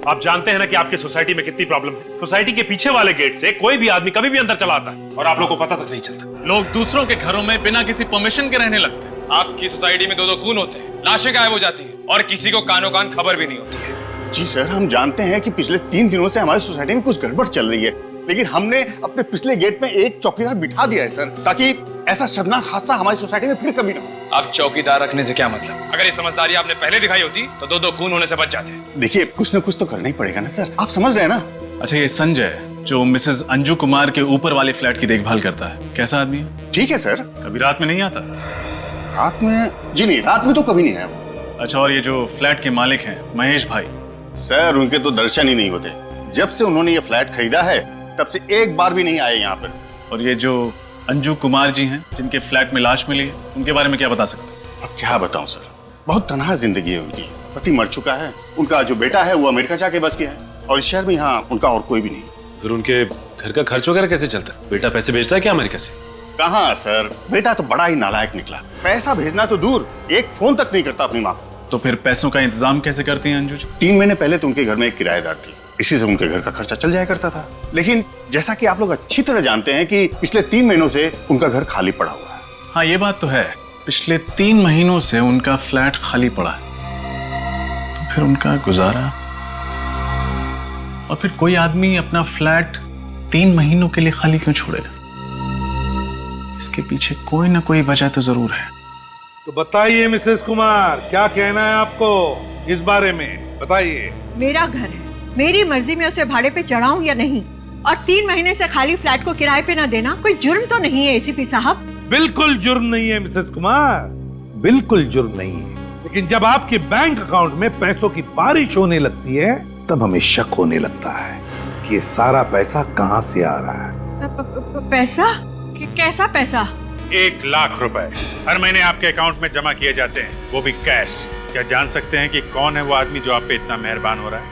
आप जानते हैं ना कि आपकी सोसाइटी में कितनी प्रॉब्लम है। सोसाइटी के पीछे वाले गेट से कोई भी आदमी कभी भी अंदर चला आता है और आप लोगों को पता तक नहीं चलता। लोग दूसरों के घरों में बिना किसी परमिशन के रहने लगते हैं। आपकी सोसाइटी में 2-2 खून होते हैं, लाशें गायब हो जाती हैं और किसी को कानो कान खबर भी नहीं होती है। जी सर, हम जानते हैं कि पिछले 3 दिनों से हमारी सोसाइटी में कुछ गड़बड़ चल रही है, लेकिन हमने अपने पिछले गेट में एक चौकीदार बिठा दिया है सर, ताकि ऐसा शर्मनाक हादसा हमारी सोसाइटी में फिर कभी ना हो। आप चौकीदार रखने से क्या मतलब? अगर ये समझदारी आपने पहले दिखाई होती तो 2-2 खून होने से बच जाते। देखिए, कुछ न कुछ तो करना ही पड़ेगा ना सर, आप समझ रहे हैं ना? अच्छा, ये संजय जो मिसेस अंजू कुमार के ऊपर वाले फ्लैट की देखभाल करता है, कैसा आदमी है? ठीक है सर। कभी रात में नहीं आता? रात में? जी नहीं, रात में तो कभी नहीं आया वो। अच्छा, और ये जो फ्लैट के मालिक हैं महेश भाई? सर, उनके तो दर्शन ही नहीं होते। जब से उन्होंने ये फ्लैट खरीदा है तब से एक बार भी नहीं आए यहाँ पर। और ये जो अंजू कुमार जी हैं जिनके फ्लैट में लाश मिली है, उनके बारे में क्या बता सकते हैं? अब क्या बताऊं सर, बहुत तनहा जिंदगी है उनकी। पति मर चुका है, उनका जो बेटा है वो अमेरिका जाके बस गया है, और इस शहर में यहाँ उनका और कोई भी नहीं। फिर उनके घर का खर्च वगैरह कैसे चलता है? बेटा पैसे भेजता है क्या अमेरिका से? कहाँ सर, बेटा तो बड़ा ही नालायक निकला। पैसा भेजना तो दूर, एक फोन तक नहीं करता अपनी माँ को। तो फिर पैसों का इंतजाम कैसे करती हैं अंजू जी? 3 महीने पहले तो उनके घर में एक किराएदार थी, इसी से उनके घर का खर्चा चल जाया करता था। लेकिन जैसा कि आप लोग अच्छी तरह जानते हैं कि पिछले 3 महीनों से उनका घर खाली पड़ा हुआ है। हाँ, ये बात तो है, पिछले 3 महीनों से उनका फ्लैट खाली पड़ा है। तो फिर उनका गुजारा? और फिर कोई आदमी अपना फ्लैट 3 महीनों के लिए खाली क्यों छोड़ेगा? इसके पीछे कोई ना कोई वजह तो जरूर है। तो बताइए मिसेस कुमार, क्या कहना है आपको इस बारे में? बताइए। मेरा घर है, मेरी मर्जी में उसे भाड़े पे चढ़ाऊं या नहीं, और 3 महीने से खाली फ्लैट को किराए पे ना देना कोई जुर्म तो नहीं है एसीपी साहब? बिल्कुल जुर्म नहीं है मिसेस कुमार, बिल्कुल जुर्म नहीं है। लेकिन जब आपके बैंक अकाउंट में पैसों की बारिश होने लगती है तब हमें शक होने लगता है कि ये सारा पैसा कहाँ से आ रहा है। पैसा? कैसा पैसा? 1 लाख रुपए हर महीने आपके अकाउंट में जमा किए जाते हैं, वो भी कैश। क्या जान सकते हैं कि कौन है वो आदमी जो आप पे इतना मेहरबान हो रहा है?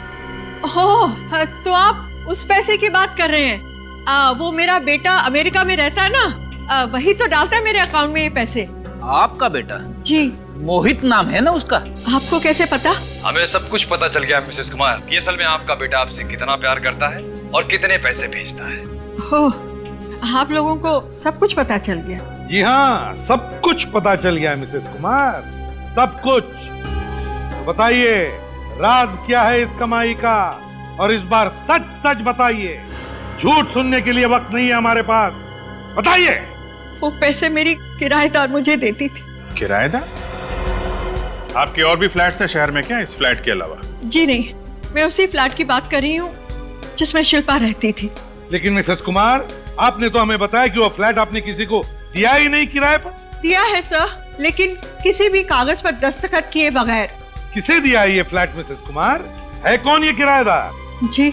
ओह, तो आप उस पैसे की बात कर रहे हैं? वो मेरा बेटा अमेरिका में रहता है ना, वही तो डालता है मेरे अकाउंट में ये पैसे। आपका बेटा? जी। मोहित नाम है ना उसका? आपको कैसे पता? हमें सब कुछ पता चल गया मिसेस कुमार कि असल में आपका बेटा आपसे कितना प्यार करता है और कितने पैसे भेजता है। ओह, आप लोगों को सब कुछ पता चल गया? जी हाँ, सब कुछ पता चल गया मिसेस कुमार, सब कुछ। तो बताइए, राज क्या है इस कमाई का? और इस बार सच सच बताइए, झूठ सुनने के लिए वक्त नहीं है हमारे पास। बताइए। वो पैसे मेरी किराएदार मुझे देती थी। किराएदार? आपके और भी फ्लैट्स हैं शहर में क्या, इस फ्लैट के अलावा? जी नहीं, मैं उसी फ्लैट की बात कर रही हूँ जिसमें शिल्पा रहती थी। लेकिन मिसेस कुमार, आपने तो हमें बताया कि वो फ्लैट आपने किसी को दिया ही नहीं किराए पर। दिया है सर, लेकिन किसी भी कागज पर दस्तखत किए बगैर। किसे दिया है ये फ्लैट मिसेस कुमार? है कौन ये किराएदार? जी,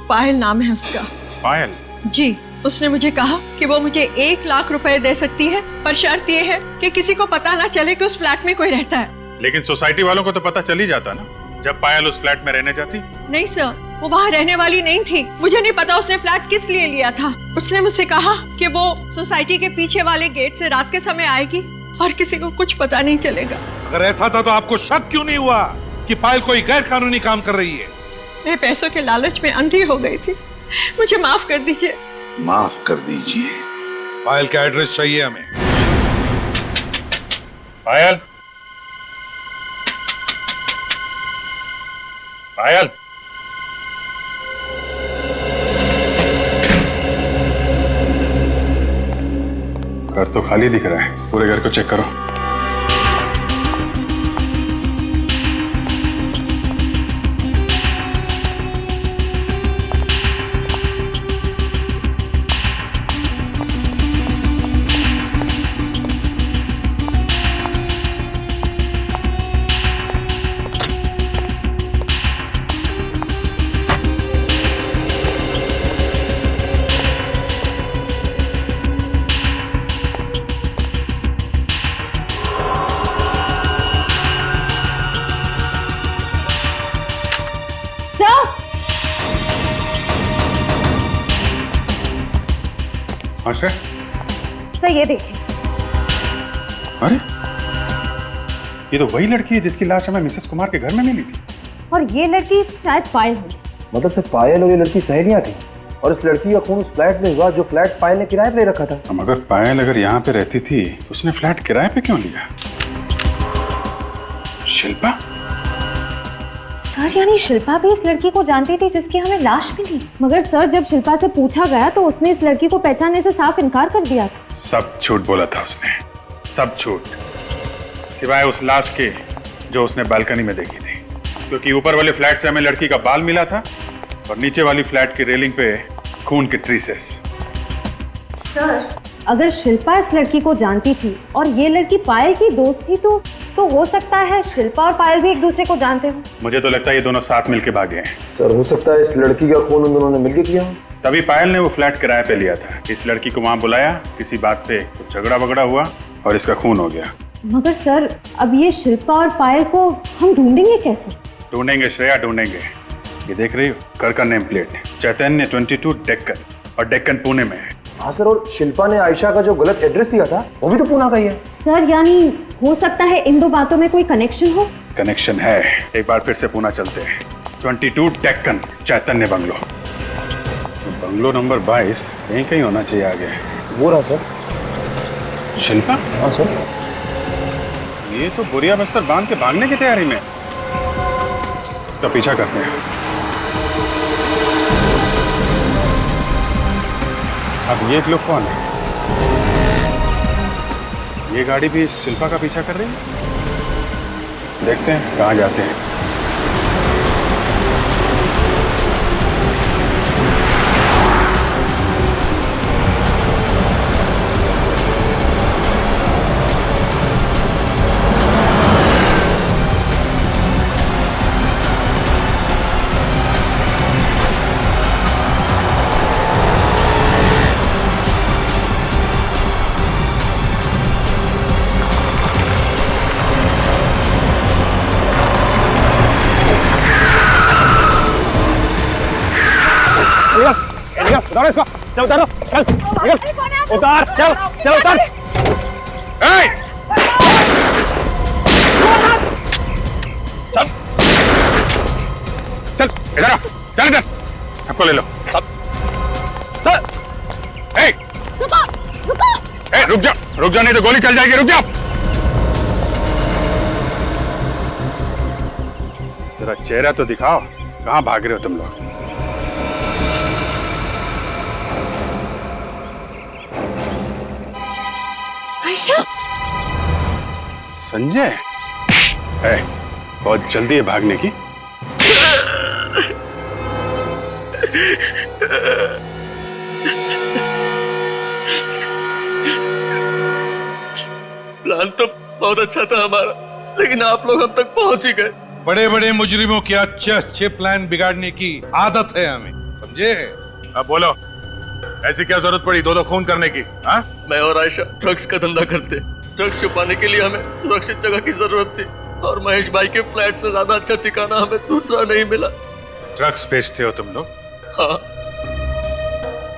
पायल नाम है उसका। पायल? जी, उसने मुझे कहा कि वो मुझे 1 लाख रुपए दे सकती है, पर शर्त ये है कि किसी को पता ना चले कि उस फ्लैट में कोई रहता है। लेकिन सोसाइटी वालों को तो पता चल ही जाता ना जब पायल उस फ्लैट में रहने जाती। नहीं सर, वो वहाँ रहने वाली नहीं थी। मुझे नहीं पता उसने फ्लैट किस लिए लिया था। उसने मुझसे कहा कि वो सोसाइटी के पीछे वाले गेट से रात के समय आएगी और किसी को कुछ पता नहीं चलेगा। अगर ऐसा था तो आपको शक क्यों नहीं हुआ कि पायल कोई गैर कानूनी काम कर रही है? मैं पैसों के लालच में अंधी हो गई थी, मुझे माफ कर दीजिए। माफ कर दीजिए। पायल का एड्रेस चाहिए हमें। पायल, पायल, घर तो खाली दिख रहा है, पूरे घर को चेक करो। सर ये देखिए। अरे, ये तो वही लड़की है जिसकी लाश हमें मिसेस कुमार के घर में मिली थी। और ये लड़की शायद पायल होगी। मतलब सिर्फ पायल और ये लड़की सहेलियां थी, और इस लड़की का खून उस फ्लैट में हुआ जो फ्लैट पायल ने किराए पे रखा था। मगर पायल अगर यहाँ पे रहती थी तो उसने फ्लैट किराए पे क्यों लिया? शिल्पा? सर यानी शिल्पा भी इस लड़की को जानती थी जिसकी हमें लाश मिली? मगर सर जब शिल्पा से पूछा गया तो उसने इस लड़की को पहचानने से साफ इनकार कर दिया था। सब झूठ बोला था उसने, सब झूठ, सिवाय उस लाश के जो उसने बालकनी में देखी थी। क्योंकि ऊपर वाले फ्लैट से हमें लड़की का बाल मिला था और नीचे वाली फ्लैट की रेलिंग पे खून के ट्रेसेस। सर अगर शिल्पा इस लड़की को जानती थी और ये लड़की पायल की दोस्त थी तो हो सकता है शिल्पा और पायल भी एक दूसरे को जानते हो। मुझे तो लगता है ये दोनों साथ मिलके भागे हैं। सर हो सकता है इस लड़की का खून उन दोनों ने मिलकर किया हो। तभी पायल ने वो फ्लैट किराए पे लिया था। इस लड़की को वहां बुलाया, किसी बात पे कुछ झगड़ा वगड़ा हुआ और इसका खून हो गया। मगर सर अब ये शिल्पा और पायल को हम ढूंढेंगे कैसे? ढूंढेंगे श्रेया, ढूंढेंगे। ये देख रही हो कर का नेम प्लेट, चैतन्य 22 डेक्कन, और डेक्कन पुणे में है। हाँ सर, और शिल्पा ने आयशा का जो गलत एड्रेस दिया था वो भी तो पूना का ही है। सर यानी हो सकता है इन दो बातों में कोई कनेक्शन हो। कनेक्शन है। एक बार फिर से पूना चलते हैं। 22 डेक्कन, चैतन्य बंगलो, बंगलो नंबर 22 यहीं कहीं होना चाहिए आगे। वो रहा सर। शिल्पा? हाँ सर। ये तो बोरिया बस्तर बांध के भागने की तैयारी में। इसका पीछा करते हैं। अब ये लोग कौन है? ये गाड़ी भी शिल्पा का पीछा कर रही है। देखते हैं कहाँ जाते हैं। उतारो इसको, चल उतारो, चल निकल, उतार, चल चल उतार। चल चल इधर आ, चल इधर, सबको ले लो। सर, रुक जा नहीं तो गोली चल जाएगी, रुक जा। जरा चेहरा तो दिखाओ, कहाँ भाग रहे हो तुम लोग? आयशा? संजय? बहुत जल्दी है भागने की। प्लान तो बहुत अच्छा था हमारा, लेकिन आप लोग अब तक पहुंच ही गए। बड़े बड़े मुजरिमों के अच्छे अच्छे प्लान बिगाड़ने की आदत है हमें, समझे? अब बोलो, ऐसी क्या जरूरत पड़ी दो खून करने की? हाँ? मैं और आयशा ड्रग्स का धंधा करते। ड्रग्स छुपाने के लिए हमें सुरक्षित जगह की जरूरत थी, और महेश भाई के फ्लैट से ज्यादा अच्छा ठिकाना हमें दूसरा नहीं मिला। ड्रग्स बेचते हो तुम लोग? हाँ,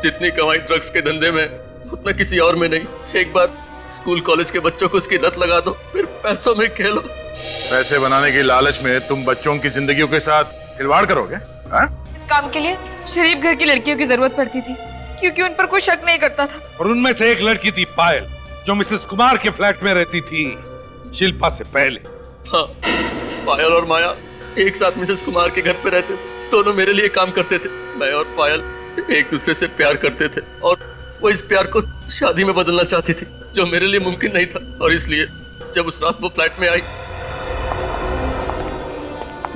जितनी कमाई ड्रग्स के धंधे में उतना किसी और में नहीं। एक बार स्कूल कॉलेज के बच्चों को उसकी लत लगा दो, फिर पैसों में खेलो। पैसे बनाने की लालच में तुम बच्चों की जिंदगियों के साथ खिलवाड़ करोगे? हाँ? इस काम के लिए शरीफ घर की लड़कियों की जरूरत पड़ती थी, क्योंकि उन पर कोई शक नहीं करता था। और उनमें से एक लड़की थी पायल, जो मिसेस कुमार के फ्लैट में रहती थी शिल्पा से पहले। हाँ, पायल और माया एक साथ मिसेस कुमार के घर पे रहते थे। दोनों मेरे लिए काम करते थे। मैं और पायल एक दूसरे से प्यार करते थे, और वो इस प्यार को शादी में बदलना चाहती थी, जो मेरे लिए मुमकिन नहीं था। और इसलिए जब उस रात वो फ्लैट में आई।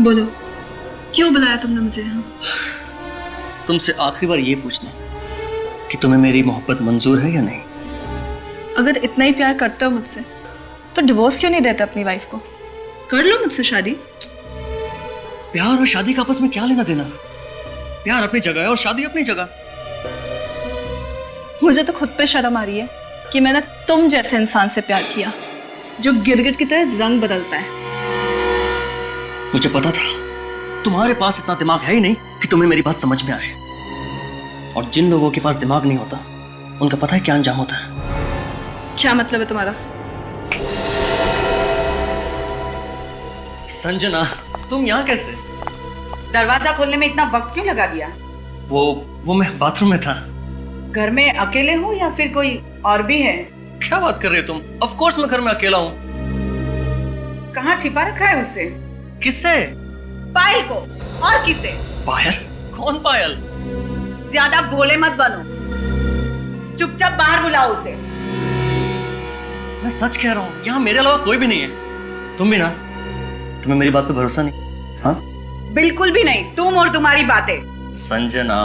बोलो, क्यों बुलाया तुमने मुझे यहाँ? तुमसे आखिरी बार ये पूछना कि तुम्हें मेरी मोहब्बत मंजूर है या नहीं। अगर इतना ही प्यार करते हो मुझसे, तो डिवोर्स क्यों नहीं देते अपनी वाइफ को? कर लो मुझसे शादी। प्यार और शादी का आपस में क्या लेना देना? प्यार अपनी जगह है और शादी अपनी जगह। मुझे तो खुद पे शर्म आ रही है कि मैंने तुम जैसे इंसान से प्यार किया, जो गिरगिट की तरह रंग बदलता है। मुझे पता था तुम्हारे पास इतना दिमाग है ही नहीं कि तुम्हें मेरी बात समझ में आए। और जिन लोगों के पास दिमाग नहीं होता, उनका पता है क्या अंजाम होता है। क्या मतलब है तुम्हारा? संजना, तुम यहाँ कैसे? दरवाजा खोलने में इतना वक्त क्यों लगा दिया? वो मैं बाथरूम में था। घर में अकेले हो या फिर कोई और भी है? क्या बात कर रहे हो तुम? ऑफ कोर्स मैं घर में अकेला हूँ। कहाँ छिपा रखा है उसे? किससे? पायल को। और किसे? पायल? कौन पायल? ज्यादा भोले मत बनो, चुपचाप बाहर बुलाओ उसे। मैं सच कह रहा हूँ, यहाँ मेरे अलावा कोई भी नहीं है। तुम भी ना? तुम्हें मेरी बात पे भरोसा नहीं? हाँ? बिल्कुल भी नहीं, तुम और तुम्हारी बातें। संजना,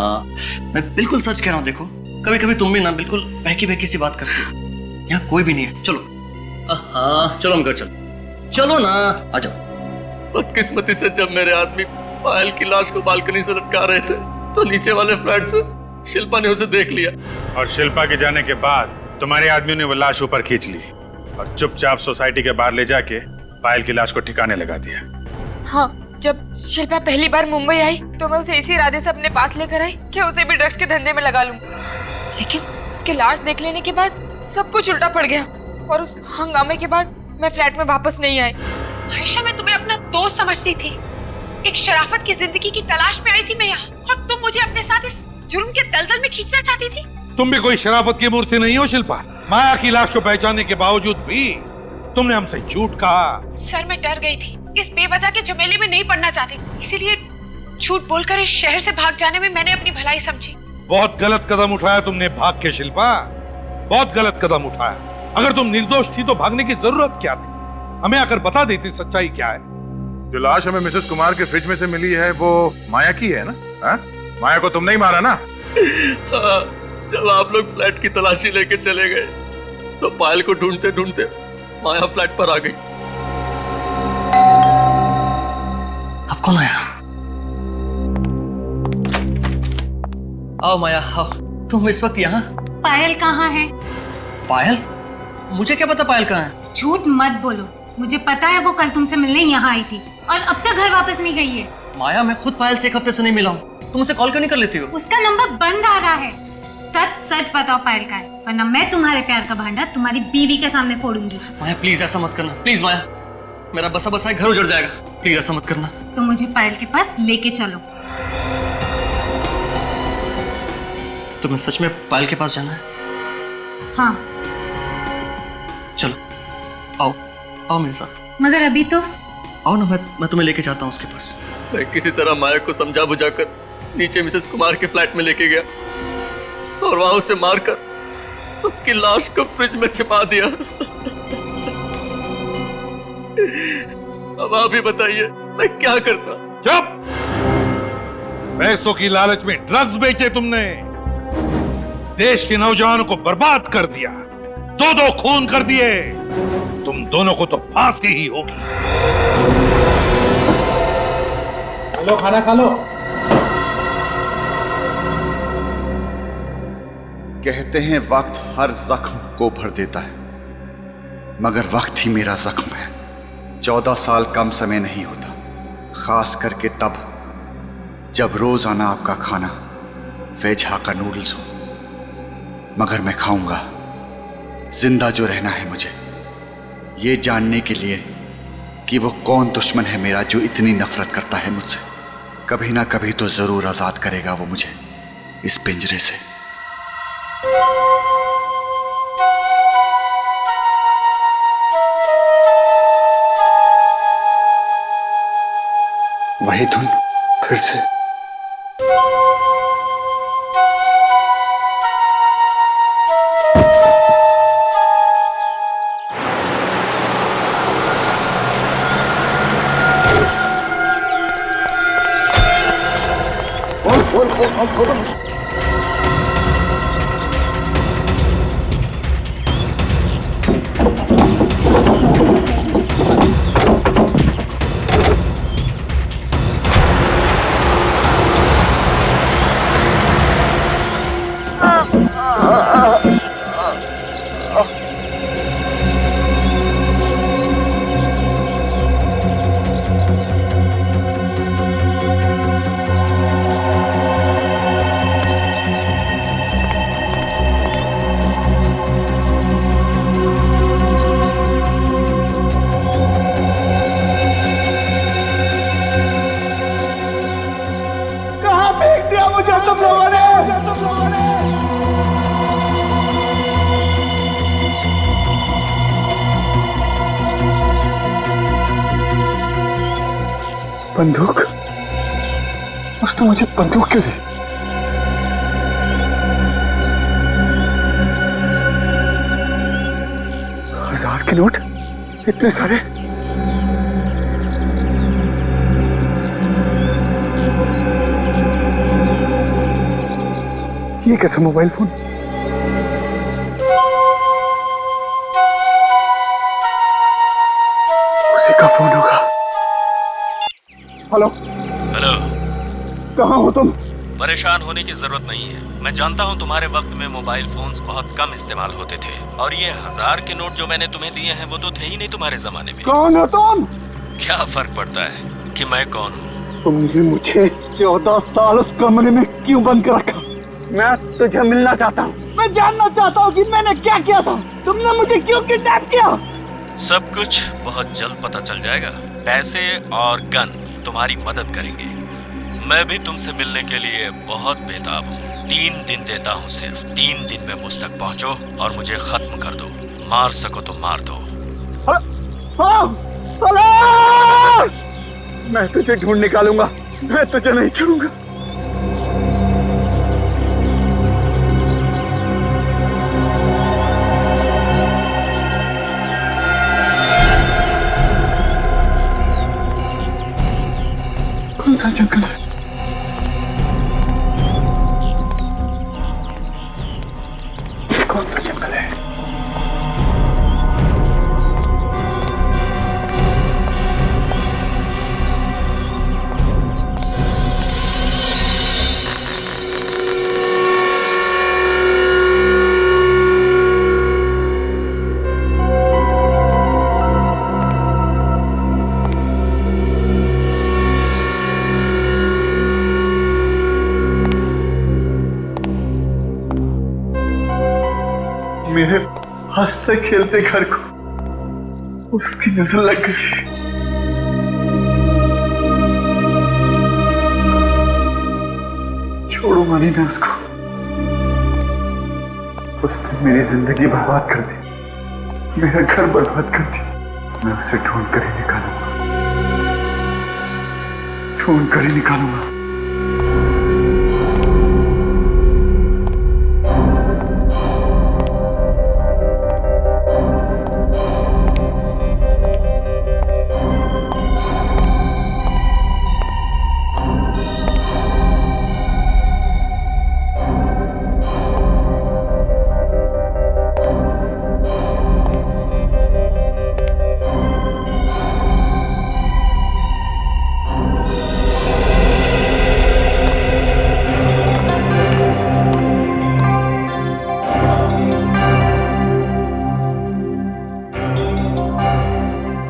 मैं बिल्कुल सच कह रहा हूँ। देखो, कभी कभी तुम भी ना बिल्कुल बहकी बहकी सी बात करती हो। यहाँ कोई भी नहीं है। चलो। हाँ चलो, हम घर चलो। चलो ना, आ जाओ। बदकिस्मती से जब मेरे आदमी पायल की लाश को बालकनी से लटका रहे थे तो नीचे वाले फ्लैट से शिल्पा ने उसे देख लिया। और शिल्पा के जाने के बाद तुम्हारे आदमियों ने वो लाश ऊपर खींच ली और चुपचाप सोसाइटी के बाहर ले जाके पायल की लाश को ठिकाने लगा दिया। हाँ, जब शिल्पा पहली बार मुंबई आई तो मैं उसे इसी इरादे से अपने पास लेकर आई कि उसे भी ड्रग्स के धंधे में लगा लूं। लेकिन उसकी लाश देख लेने के बाद सब कुछ उल्टा पड़ गया और उस हंगामे के बाद मैं फ्लैट में वापस नहीं आई। आयशा, मैं तुम्हें अपना दोस्त समझती थी। एक शराफत की जिंदगी की तलाश में आई थी मैं यहाँ, और तुम मुझे अपने साथ इस जुर्म के दलदल में खींचना चाहती थी। तुम भी कोई शराफत की मूर्ति नहीं हो शिल्पा। माया की लाश को पहचानने के बावजूद भी तुमने हमसे झूठ कहा। सर, मैं डर गई थी, इस बेवजह के झमेले में नहीं पड़ना चाहती, इसीलिए झूठ बोलकर इस शहर से भाग जाने में मैंने अपनी भलाई समझी। बहुत गलत कदम उठाया तुमने भाग के शिल्पा, बहुत गलत कदम उठाया। अगर तुम निर्दोष थी तो भागने की जरूरत क्या थी? हमें आकर बता देती सच्चाई क्या है। जो लाश हमें मिसेस कुमार के फ्रिज में से मिली है वो माया की है ना? हा? माया को तुमने ही मारा ना? हाँ, जब आप लोग फ्लैट की तलाशी लेके चले गए तो पायल को ढूंढते ढूंढते माया फ्लैट पर आ गई। अब कौन आया? आओ माया, आओ। तुम इस वक्त यहाँ? पायल कहाँ है? पायल? मुझे क्या पता पायल कहाँ है? झूठ मत बोलो, मुझे पता है वो कल तुमसे मिलने यहाँ आई थी और अब तक घर वापस नहीं गई है। माया, मैं खुद पायल से एक हफ्ते से नहीं मिला हूँ। तुम उसे कॉल क्यों नहीं कर लेती हो? उसका नंबर बंद आ रहा है। सच सच बताओ पायल का है, वरना मैं तुम्हारे प्यार का भांडा तुम्हारी बीवी के सामने फोड़ूंगी। माया प्लीज ऐसा मत करना, प्लीज माया। मेरा बसा बसा घर उजड़ जाएगा, प्लीज ऐसा मत करना। तो मुझे पायल के पास लेके चलो। तुम्हें सच में पायल के पास जाना है? हाँ। चलो, आओ आओ मेरे साथ। मगर अभी तो आओ ना, मैं तुम्हें लेके जाता हूँ उसके पास। मैं किसी तरह माया को समझा बुझाकर नीचे मिसेस कुमार के फ्लैट में लेके गया और वहां उसे मारकर उसकी लाश को फ्रिज में छिपा दिया। अब आप ही बताइए मैं क्या करता? चुप! पैसों की लालच में ड्रग्स बेचे तुमने, देश के नौजवानों को बर्बाद कर दिया, दो खून कर दिए। तुम दोनों को तो फांसी ही होगी। हेलो, खाना खा लो। कहते हैं वक्त हर जख्म को भर देता है, मगर वक्त ही मेरा जख्म है। 14 साल कम समय नहीं होता, खास करके तब जब रोजाना आपका खाना वेज हाक्का नूडल्स हो। मगर मैं खाऊंगा, जिंदा जो रहना है मुझे, ये जानने के लिए कि वो कौन दुश्मन है मेरा जो इतनी नफरत करता है मुझसे। कभी ना कभी तो जरूर आजाद करेगा वो मुझे इस पिंजरे से। वही धुन फिर से। खोल। बंदूक। उसने मुझे बंदूक क्यों दी? हजार के नोट, इतने सारे। ये कैसा मोबाइल फोन? उसी का फोन होगा। हेलो हेलो, कहाँ हो तुम? परेशान होने की जरूरत नहीं है। मैं जानता हूँ तुम्हारे वक्त में मोबाइल फोन्स बहुत कम इस्तेमाल होते थे, और ये 1000 के नोट जो मैंने तुम्हें दिए हैं वो तो थे ही नहीं तुम्हारे जमाने में। कौन हो तुम? क्या फर्क पड़ता है कि मैं कौन हूँ? तुमने मुझे 14 साल उस कमरे में क्यों बंद कर रखा? मैं तुझे मिलना चाहता हूँ। मैं जानना चाहता हूँ कि मैंने क्या किया था। तुमने मुझे क्यों किडनैप किया? सब कुछ बहुत जल्द पता चल जाएगा। पैसे और गन तुम्हारी मदद करेंगे। मैं भी तुमसे मिलने के लिए बहुत बेताब हूँ। 3 दिन देता हूँ सिर्फ। 3 दिन में मुझ तक पहुँचो और मुझे खत्म कर दो। मार सको तो मार दो। मैं तुझे ढूंढ निकालूंगा। मैं तुझे नहीं छोड़ूंगा। कौन सा जंगल है? कौन सा जंगल है? मेरे हंसते खेलते घर को उसकी नजर लग गई। छोड़ूंगा नहीं मैं उसको। उसने मेरी जिंदगी बर्बाद कर दी, मेरा घर बर्बाद कर दिया। मैं उसे ढूंढ कर ही निकालूंगा, ढूंढ कर ही निकालूंगा।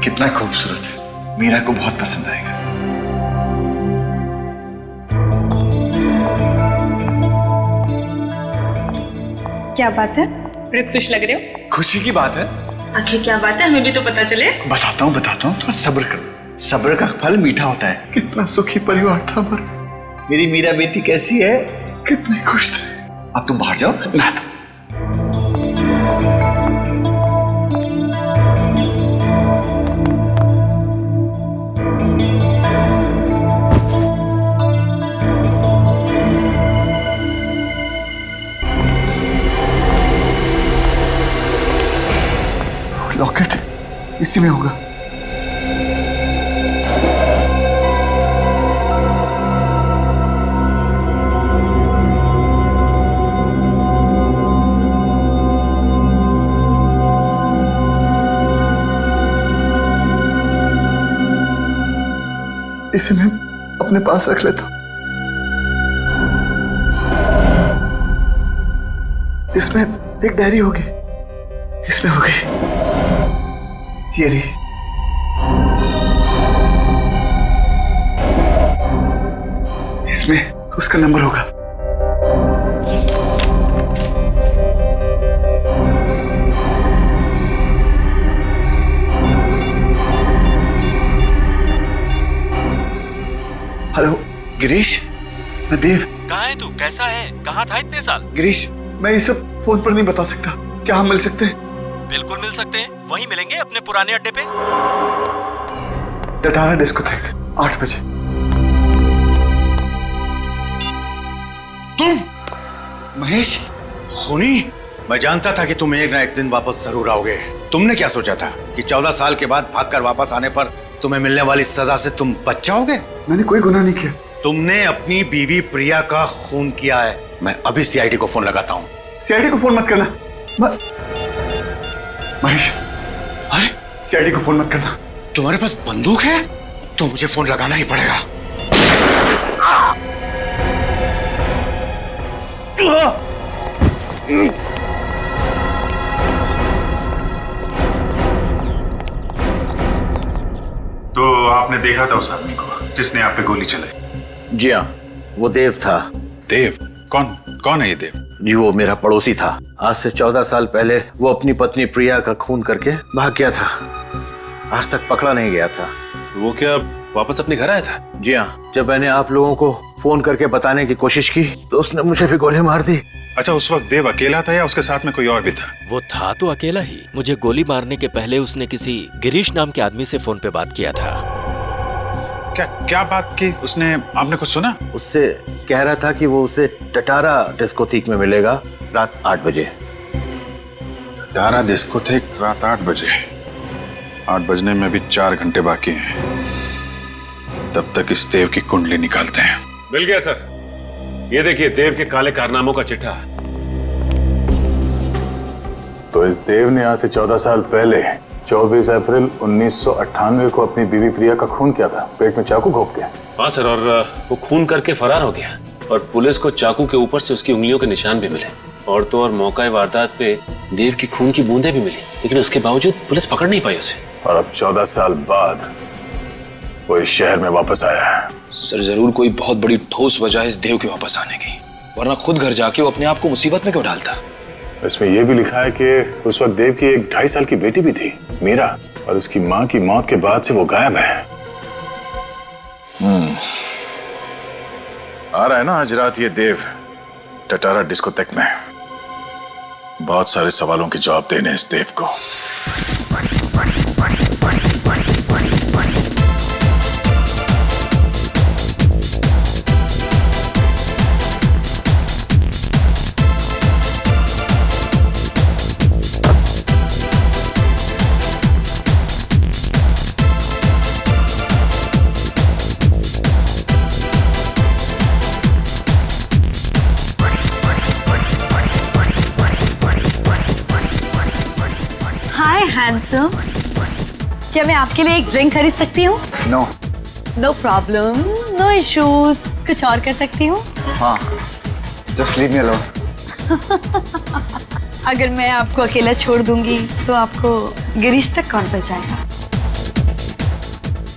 कितना खूबसूरत है, मीरा को बहुत पसंद आएगा। क्या बात है, बड़े खुश लग रहे हो। खुशी की बात है। आखिर क्या बात है, हमें भी तो पता चले। बताता हूँ थोड़ा सब्र करो। सब्र का फल मीठा होता है। कितना सुखी परिवार था हमारा। मेरी मीरा बेटी कैसी है? कितने खुश थे। अब तुम बाहर जाओ, मैं आता हूं। लॉकेट इसी में होगा। इसे मैं अपने पास रख लेता हूं। इसमें एक डायरी होगी, इसमें हो गई। ये रही। इसमें उसका नंबर होगा। हेलो गिरीश, मैं देव। कहाँ है तू? कैसा है? कहाँ था इतने साल? गिरीश, मैं ये सब फोन पर नहीं बता सकता। क्या हम मिल सकते हैं? बिल्कुल मिल सकते हैं। वहीं मिलेंगे अपने पुराने अड्डे पे। टटारा डिस्कोथेक 8 बजे। तुम? महेश, खूनी? मैं जानता था कि तुम एक ना एक दिन वापस जरूर आओगे। तुमने क्या सोचा था कि 14 साल के बाद भागकर वापस आने पर तुम्हें मिलने वाली सजा से तुम बच जाओगे? मैंने कोई गुनाह नहीं किया। तुमने अपनी बीवी प्रिया का खून किया है। मैं अभी सीआईडी को फोन लगाता हूँ। सीआईडी को फोन मत करना। महेश, अरे सीआईडी को फोन मत करना। तुम्हारे पास बंदूक है तो मुझे फोन लगाना ही पड़ेगा। तो आपने देखा था उस आदमी को जिसने आप पे गोली चलाई? जी हाँ, वो देव था। देव? कौन है ये देव? जी वो मेरा पड़ोसी था। आज से 14 साल पहले वो अपनी पत्नी प्रिया का खून करके भाग गया था। आज तक पकड़ा नहीं गया था। वो क्या वापस अपने घर आया था? जी हाँ, जब मैंने आप लोगों को फोन करके बताने की कोशिश की तो उसने मुझे भी गोली मार दी। अच्छा, उस वक्त देव अकेला था या उसके साथ में कोई और भी था? वो था तो अकेला ही। मुझे गोली मारने के पहले उसने किसी गिरीश नाम के आदमी से फोन पे बात किया था। क्या बात की उसने? आपने कुछ सुना? उससे कह रहा था कि वो उसे टटारा डिस्कोथेक में मिलेगा रात 8 बजे। टटारा डिस्कोथेक रात 8 बजे? 8 बजने में भी 4 घंटे बाकी हैं। तब तक इस देव की कुंडली निकालते हैं। मिल गया सर। ये देखिए देव के काले कारनामों का चिट्ठा। तो इस देव ने आज से 14 साल पहले 24 अप्रैल 1998 को अपनी बीवी प्रिया का खून किया था, पेट में चाकू घोंप के। हाँ सर, और वो खून करके फरार हो गया और पुलिस को चाकू के ऊपर से उसकी उंगलियों के निशान भी मिले। और तो और मौका वारदात पे देव की खून की बूंदें भी मिली, लेकिन उसके बावजूद पुलिस पकड़ नहीं पाई उसे। और अब 14 साल बाद वो इस शहर में वापस आया है। सर जरूर कोई बहुत बड़ी ठोस वजह है इस देव के वापस आने की, वरना खुद घर जाके वो अपने आप को मुसीबत में क्यों डालता? इसमें यह भी लिखा है कि उस वक्त देव की एक 2.5 साल की बेटी भी थी, मीरा, और उसकी मां की मौत के बाद से वो गायब है। आ रहा है ना आज रात ये देव टटारा डिस्कोथेक में। बहुत सारे सवालों के जवाब देने इस देव को। हाय हैंडसम, क्या मैं आपके लिए एक ड्रिंक खरीद सकती हूँ? No. No problem, no issues. कुछ और कर सकती हूँ? हाँ, जस्ट लीव मी अलोन। अगर मैं आपको अकेला छोड़ दूंगी तो आपको गिरीश तक कौन पहुंचाएगा?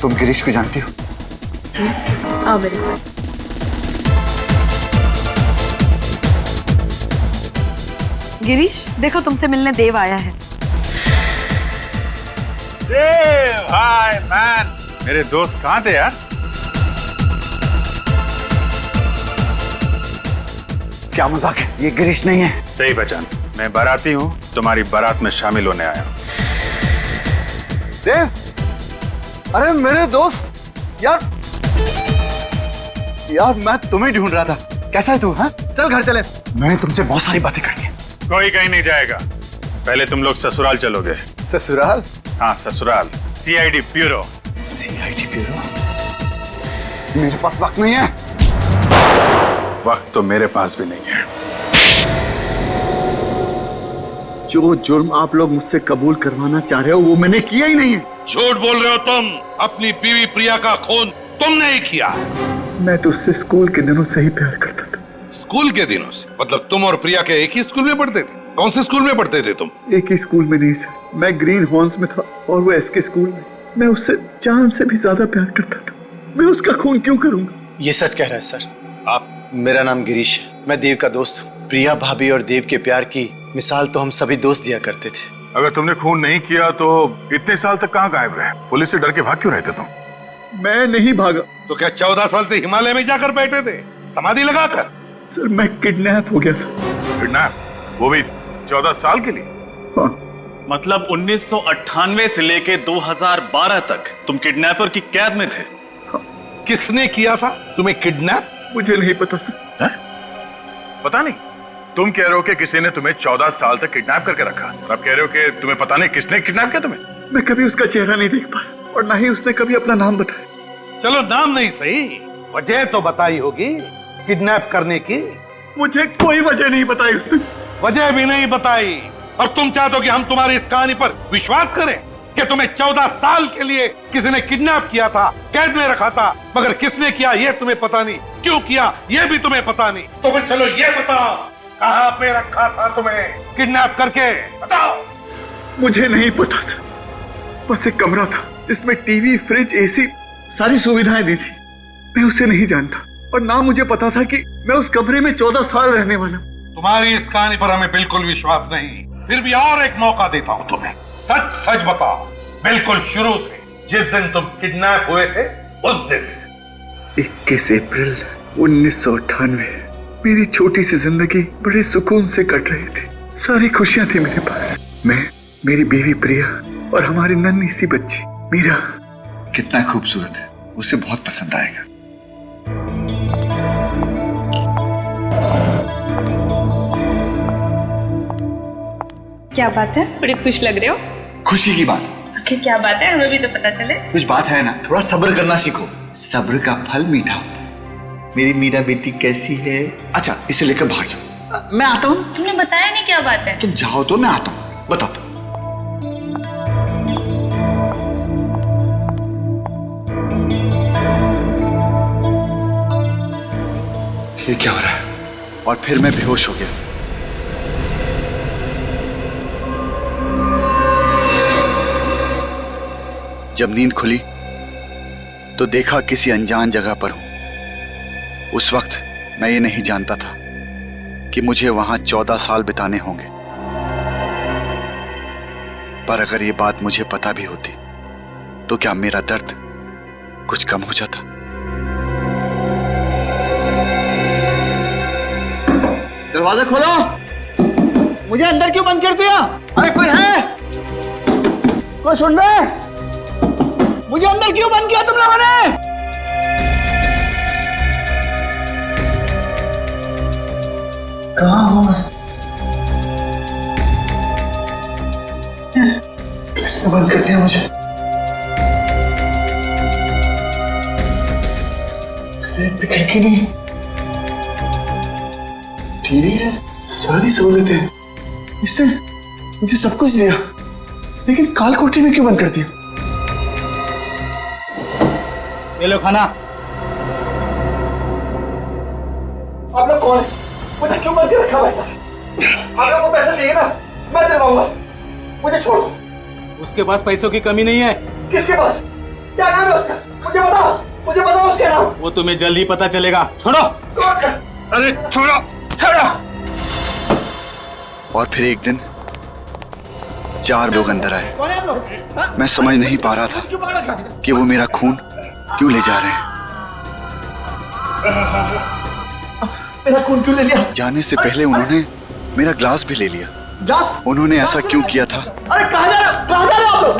तुम गिरीश को जानती हो? आओ मेरे साथ। गिरीश, देखो तुमसे मिलने देव आया है। देव, हाय मैन। मेरे दोस्त कहाँ थे यार? क्या मजाक है? ये गिरीश नहीं है। सही पहचान। मैं बाराती हूँ, तुम्हारी बारात में शामिल होने आया हूँ। देव, अरे मेरे दोस्त, यार मैं तुम्हें ढूंढ रहा था। कैसा है तू? हाँ, चल घर चले। मैंने तुमसे बहुत सारी बातें करनी है। कोई कहीं नहीं जाएगा। पहले तुम लोग ससुराल चलोगे। ससुराल? हाँ, ससुराल। CID bureau. CID bureau? मेरे पास वक्त नहीं है। वक्त तो मेरे पास भी नहीं है। जो जुर्म आप लोग मुझसे कबूल करवाना चाह रहे हो वो मैंने किया ही नहीं है। झूठ बोल रहे हो तुम। अपनी बीवी प्रिया का खून तुमने ही किया। मैं तो उससे स्कूल के दिनों से ही प्यार करता था। स्कूल के दिनों से? मतलब तुम और प्रिया के एक ही स्कूल में पढ़ते थे? कौन से स्कूल में पढ़ते थे तुम? एक ही स्कूल में नहीं सर, मैं ग्रीन हॉर्न्स में था और वो एसके स्कूल में। मैं उससे जान से भी ज्यादा प्यार करता था। मैं उसका खून क्यों करूंगा? ये सच कह रहा है सर। मेरा नाम गिरीश है, मैं देव का दोस्त हूँ। प्रिया भाभी और देव के प्यार की मिसाल तो हम सभी दोस्त दिया करते थे। अगर तुमने खून नहीं किया तो इतने साल तक कहाँ गायब रहे? पुलिस से डर के भाग क्यों रहते तुम? मैं नहीं भागा। तो क्या 14 साल से हिमालय में जाकर बैठे थे समाधि लगाकर? सर मैं किडनैप हो गया था। किडनैप? वो भी 14 साल के लिए? हाँ। मतलब 1998 से लेके 2012 तक तुम किडनैपर की कैद में थे? किसने किया था तुम्हें किडनैप? मुझे नहीं पता सर। पता नहीं, तुम कह रहे हो कि किसी ने तुम्हें 14 साल तक किडनैप करके रखा, और अब कह रहे हो कि तुम्हें पता नहीं किसने किडनैप किया तुम्हें। मैं कभी उसका चेहरा नहीं देख पाया और ना ही उसने कभी अपना नाम बताया। चलो नाम नहीं सही, वजह तो बताई होगी किडनैप करने की। मुझे कोई वजह नहीं बताई उसने। वजह भी नहीं बताई, और तुम चाहते हो कि हम तुम्हारी इस कहानी पर विश्वास करें कि तुम्हें 14 साल के लिए किसी ने किडनैप किया था, कैद में रखा था, मगर किसने किया ये तुम्हें पता नहीं, क्यों किया ये भी तुम्हें पता नहीं। तो फिर चलो ये बताओ, कहां पे रखा था तुम्हें किडनैप करके, बताओ। मुझे नहीं पता था, बस एक कमरा था जिसमें टीवी, फ्रिज, एसी, सारी सुविधाएं दी थी। मैं उसे नहीं जानता और ना मुझे पता था कि मैं उस कमरे में 14 साल रहने वाला। तुम्हारी इस कहानी पर हमें बिल्कुल विश्वास नहीं, फिर भी और एक मौका देता हूं तुम्हें। सच सच बताओ, बिल्कुल शुरू से, जिस दिन तुम किडनैप हुए थे उस दिन से। 21 अप्रैल 1998। मेरी छोटी सी जिंदगी बड़े सुकून से कट रही थी। सारी खुशियां थी मेरे पास। मैं, मेरी बीवी प्रिया और हमारी नन्ही सी बच्ची मीरा। कितना खूबसूरत है, उसे बहुत पसंद आएगा। क्या बात है, बड़ी खुश लग रहे हो। खुशी की बात। आखिर क्या बात है, हमें भी तो पता चले। कुछ बात है ना, थोड़ा सब्र करना सीखो। सब्र का फल मीठा होता है। मेरी मीरा बेटी कैसी है? अच्छा, इसे लेकर बाहर जाओ। मैं आता हूँ। तुमने बताया नहीं क्या बात है। तुम जाओ तो मैं आता हूँ, बताओ तो। ये क्या हो रहा है? और फिर मैं बेहोश हो गया। जब नींद खुली तो देखा किसी अनजान जगह पर हूं। उस वक्त मैं ये नहीं जानता था कि मुझे वहां 14 साल बिताने होंगे, पर अगर ये बात मुझे पता भी होती तो क्या मेरा दर्द कुछ कम हो जाता? दरवाजा खोलो। मुझे अंदर क्यों बंद कर दिया? अरे कोई है? कोई सुन रहा है? मुझे अंदर क्यों बंद किया तुम लोगों ने? कहाँ हूं मैं? किसने बंद कर दिया मुझे? एक भी खिड़की नहीं, टीवी है, सारी सहूलतें। इसने मुझे सब कुछ दिया, लेकिन काल कोठरी में क्यों बंद कर दिया? ये लो खाना। आप लोग कौन है? मुझे क्यों बंद के रखा भाई साहब? आप लोगों को पैसा चाहिए ना, मैं दिलवाऊंगा। मुझे छोड़ दो। उसके पास पैसों की कमी नहीं है। किसके पास? क्या नाम है उसका? मुझे बताओ उसका नाम। वो तुम्हें जल्द ही पता चलेगा। छोड़ो। अरे छोड़ो, छोड़ो। और फिर एक दिन 4 लोग अंदर आए। कौन है आप लोग? मैं समझ नहीं पा रहा था कि वो मेरा खून क्यों ले जा रहे हैं। मेरा खून क्यों ले लिया? जाने से पहले उन्होंने मेरा ग्लास भी ले लिया। ग्लास? उन्होंने ऐसा क्यों किया था? अरे कहाँ जा रहे हो आप लोग?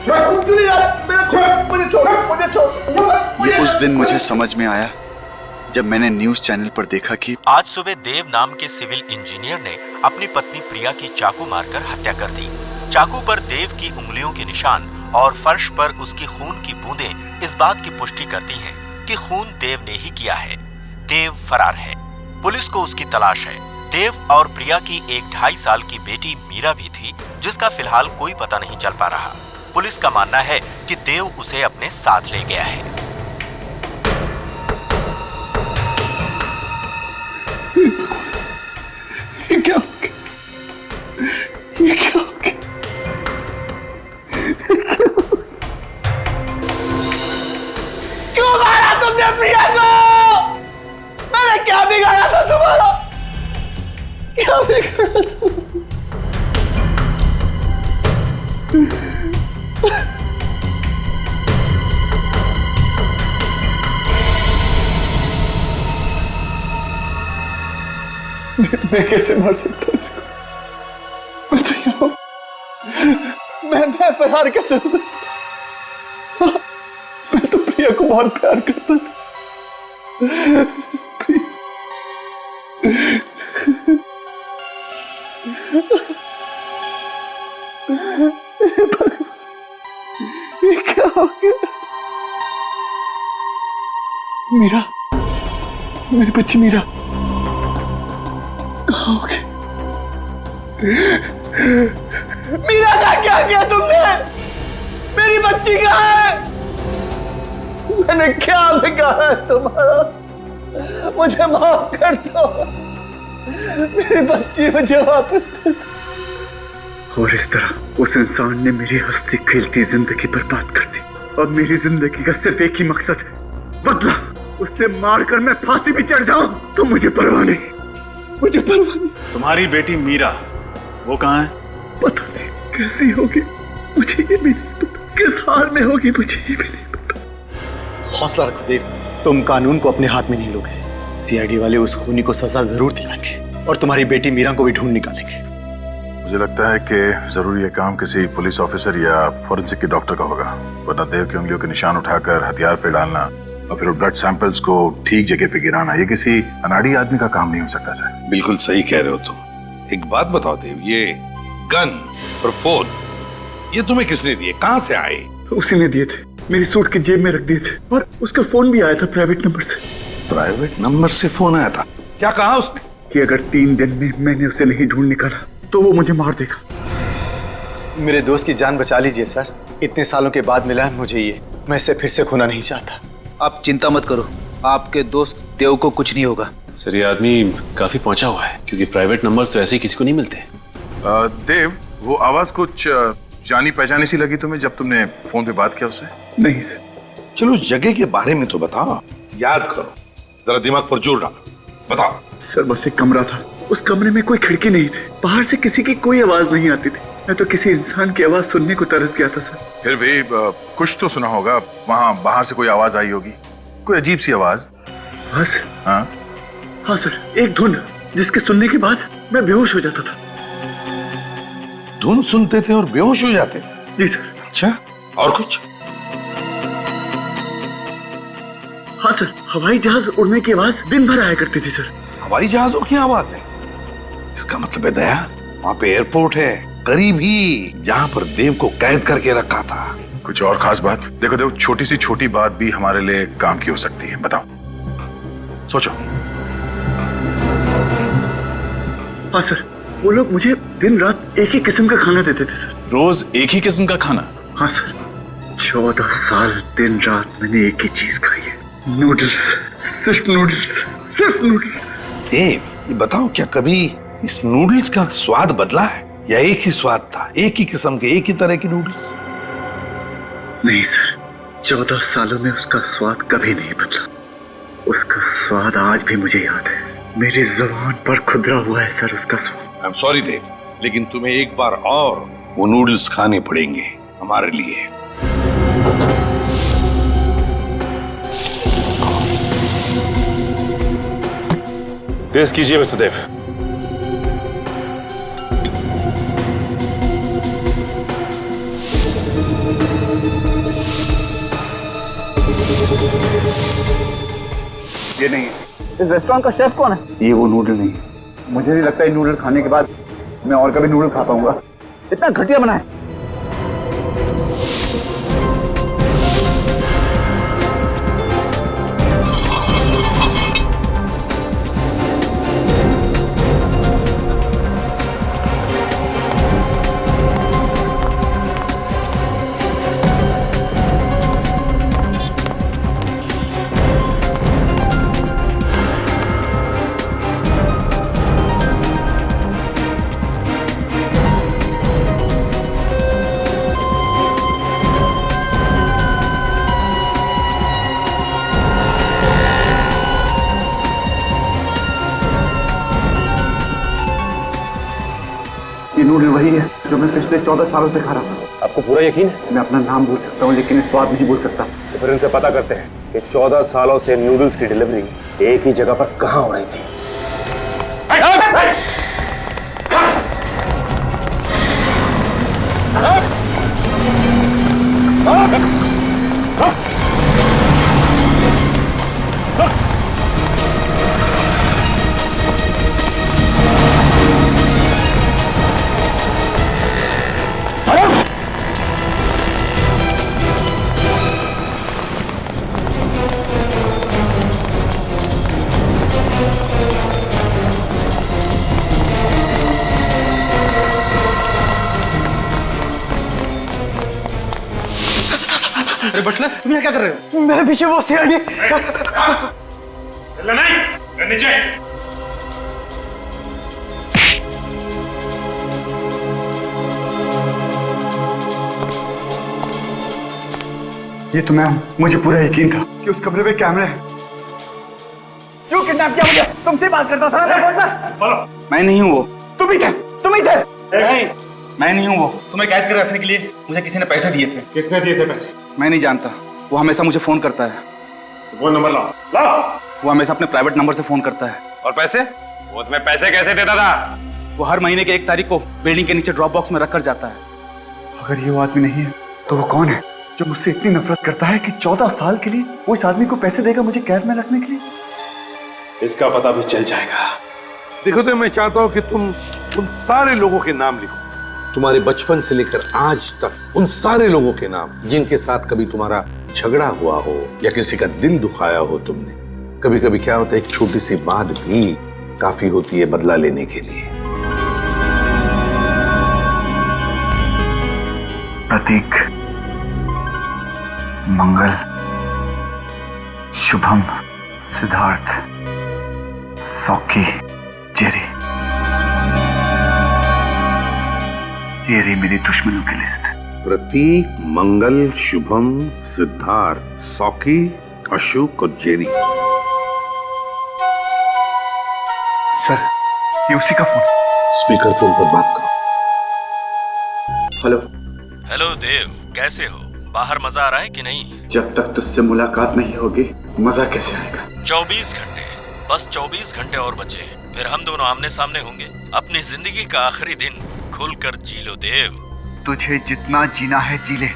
मेरा खून क्यों ले जा रहे? मेरा खून, मुझे छोड़। ये उस दिन मुझे समझ में आया जब मैंने न्यूज चैनल पर देखा कि आज सुबह देव नाम के सिविल इंजीनियर ने अपनी पत्नी प्रिया की चाकू मारकर हत्या कर दी। चाकू पर देव की उंगलियों के निशान और फर्श पर उसकी खून की बूंदें इस बात की पुष्टि करती हैं कि खून देव ने ही किया है। देव फरार है, पुलिस को उसकी तलाश है। देव और प्रिया की एक 2.5 साल की बेटी मीरा भी थी, जिसका फिलहाल कोई पता नहीं चल पा रहा। पुलिस का मानना है कि देव उसे अपने साथ ले गया है। ये क्या हो गया? ये क्या हो गया? क्यों मारा तुमने प्रिया को? मैंने क्या बिगाड़ा था तुम्हारा? क्या बिगाड़ा था? मैं कैसे मार सकता हूँ इसको? मैं तो यहाँ मैं फरार कैसे हो सकता? मैं तो प्रिया को बहुत प्यार करता था। ये क्या हो गया? मीरा, मेरी बच्ची मीरा कहाँ हो गई? मीरा का क्या किया तुमने? मेरी बच्ची कहाँ है? मैंने क्या बिगाड़ा है तुम्हारा? मुझे माफ कर दो, मेरी बच्ची मुझे वापस दे दो। और इस तरह उस इंसान ने मेरी हंसती खेलती जिंदगी बर्बाद कर दी। अब मेरी जिंदगी का सिर्फ एक ही मकसद है, बदला। उससे मारकर मैं फांसी भी चढ़ जाऊं तो मुझे परवाह नहीं, मुझे परवाह नहीं। तुम्हारी बेटी मीरा वो कहाँ है? पता नहीं कैसी होगी, मुझे ये भी नहीं पता। किस हाल में होगी, मुझे ये भी नहीं पता। हौसला रखो देव, तुम कानून को अपने हाथ में नहीं लोगे। सीआईडी वाले उस खूनी को सजा जरूर दिलाएंगे और तुम्हारी बेटी मीरा को भी ढूंढ निकालेंगे। मुझे लगता है कि जरूर ये काम किसी पुलिस ऑफिसर या फोरेंसिक के डॉक्टर का होगा, वरना देव की उंगलियों के निशान उठाकर हथियार पे डालना और फिर ब्लड सैंपल्स को ठीक जगह पे गिराना, ये किसी अनाड़ी आदमी का काम नहीं हो सकता सर। बिल्कुल सही कह रहे हो तुम। एक बात बताओ देव, ये गन और फोन ये तुम्हें किसने दिए, कहां से आए? उसी ने दिए थे, मेरी सूट की जेब में रख दिए थे, और उसका फोन भी आया था प्राइवेट नंबर से। प्राइवेट नंबर से फोन आया था? क्या कहा उसने? कि अगर 3 दिन में मैंने उसे नहीं ढूंढ निकाला तो वो मुझे मार देगा। मेरे दोस्त की जान बचा लीजिए सर, इतने सालों के बाद मिला है मुझे ये, मैं इसे फिर से खोना नहीं चाहता। आप चिंता मत करो, आपके दोस्त देव को कुछ नहीं होगा। सर ये आदमी काफी पहुंचा हुआ है, क्योंकि प्राइवेट नंबर्स तो ऐसे ही किसी को नहीं मिलते। देव, वो आवाज कुछ जानी पहचानी सी लगी तुम्हें जब तुमने फोन पे बात किया उससे? नहीं सर। चलो उस जगह के बारे में तो बताओ, याद करो, जरा दिमाग पर जोर डालो, बताओ। सर बस एक कमरा था, उस कमरे में कोई खिड़की नहीं थी, बाहर से किसी की कोई आवाज नहीं आती थी। मैं तो किसी इंसान की आवाज सुनने को तरस गया था सर। फिर भी कुछ तो सुना होगा, वहां बाहर से कोई आवाज आई होगी, कोई अजीब सी आवाज। बस? हाँ हाँ सर, एक धुन जिसके सुनने के बाद मैं बेहोश हो जाता था। धुन सुनते थे और बेहोश हो जाते थे? जी सर। अच्छा, और कुछ? हाँ सर, हवाई जहाज उड़ने की आवाज दिन भर आया करती थी सर। हवाई जहाजों की आवाज है? इसका मतलब है दया, वहां पे एयरपोर्ट है करीब ही, जहां पर देव को कैद करके रखा था। कुछ और खास बात? देखो देव, छोटी सी छोटी बात भी हमारे लिए काम की हो सकती है, बताओ, सोचो। हाँ सर, वो लोग मुझे दिन रात एक ही किस्म का खाना देते थे सर। रोज एक ही किस्म का खाना? हाँ सर, 14 साल दिन रात मैंने एक ही चीज खाई है, नूडल्स, सिर्फ नूडल्स, सिर्फ नूडल्स। देव ये बताओ, क्या कभी इस नूडल्स का स्वाद बदला है या एक ही स्वाद था, एक ही किस्म के, एक ही तरह के नूडल्स? नहीं सर, 14 सालों में उसका स्वाद कभी नहीं बदला। उसका स्वाद आज भी मुझे याद है, मेरी जुबान पर खुदरा हुआ है सर उसका स्वाद। आई एम सॉरी देव, लेकिन तुम्हें एक बार और वो नूडल्स खाने पड़ेंगे हमारे लिए। पेश कीजिए मिस्टर देव। ये नहीं है। इस रेस्टोरेंट का शेफ कौन है? ये वो नूडल नहीं है। मुझे नहीं लगता ये नूडल खाने के बाद मैं और कभी नूडल खा पाऊंगा। इतना घटिया बना है। ये नूडल वही है जो मैं पिछले 14 सालों से खा रहा था। आपको पूरा यकीन है? मैं अपना नाम भूल सकता हूँ लेकिन स्वाद नहीं भूल सकता। तो फिर इनसे पता करते हैं कि 14 सालों से नूडल्स की डिलीवरी एक ही जगह पर कहाँ हो रही थी। अरे बटलर, तुम यहाँ क्या कर रहे हो? मेरे पीछे वो सीआईडी। नहीं, नीचे। ये तो मैम, मुझे पूरा यकीन था कि उस कमरे में कैमरे हैं। क्यों किडनैप किया मुझे? तुमसे बात करता था ना। मैं नहीं हूँ वो। तुम ही थे, तुम ही थे। मैं नहीं हूँ वो। तुम्हें कैद कर रखने के लिए मुझे किसी ने पैसे दिए थे। किसने दिए थे पैसे? मैं नहीं जानता। वो हमेशा मुझे फोन करता है। वो नंबर लाओ। लाओ। वो हमेशा अपने प्राइवेट नंबर से फोन करता है। और पैसे? वो तुम्हें पैसे कैसे देता था? वो हर महीने के 1 तारीख को बिल्डिंग के नीचे ड्रॉप बॉक्स में रख कर जाता है। अगर ये वो आदमी नहीं है तो वो कौन है जो मुझसे इतनी नफरत करता है कि 14 साल के लिए वो इस आदमी को पैसे देगा मुझे कैद में रखने के लिए? इसका पता भी चल जाएगा। देखो तो मैं चाहता हूं कि तुम उन सारे लोगों के नाम लिखो, तुम्हारे बचपन से लेकर आज तक उन सारे लोगों के नाम जिनके साथ कभी तुम्हारा झगड़ा हुआ हो या किसी का दिल दुखाया हो तुमने। कभी कभी क्या होता है, एक छोटी सी बात भी काफी होती है बदला लेने के लिए। प्रतीक, मंगल, शुभम, सिद्धार्थ, सौकी, जेरी। ये रही मेरी दुश्मनों की लिस्ट। प्रतीक, मंगल, शुभम, सिद्धार्थ, सौकी, अशोक और जेरी। सर, ये उसी का फोन। स्पीकर फोन पर बात करो। हेलो। हेलो देव, कैसे हो? बाहर मजा आ रहा है कि नहीं? जब तक तुझसे मुलाकात नहीं होगी मजा कैसे आएगा? 24 घंटे, बस 24 घंटे और बचे, फिर हम दोनों आमने सामने होंगे। अपनी जिंदगी का आखिरी दिन खुलकर जी लो देव। तुझे जितना जीना है जी ले।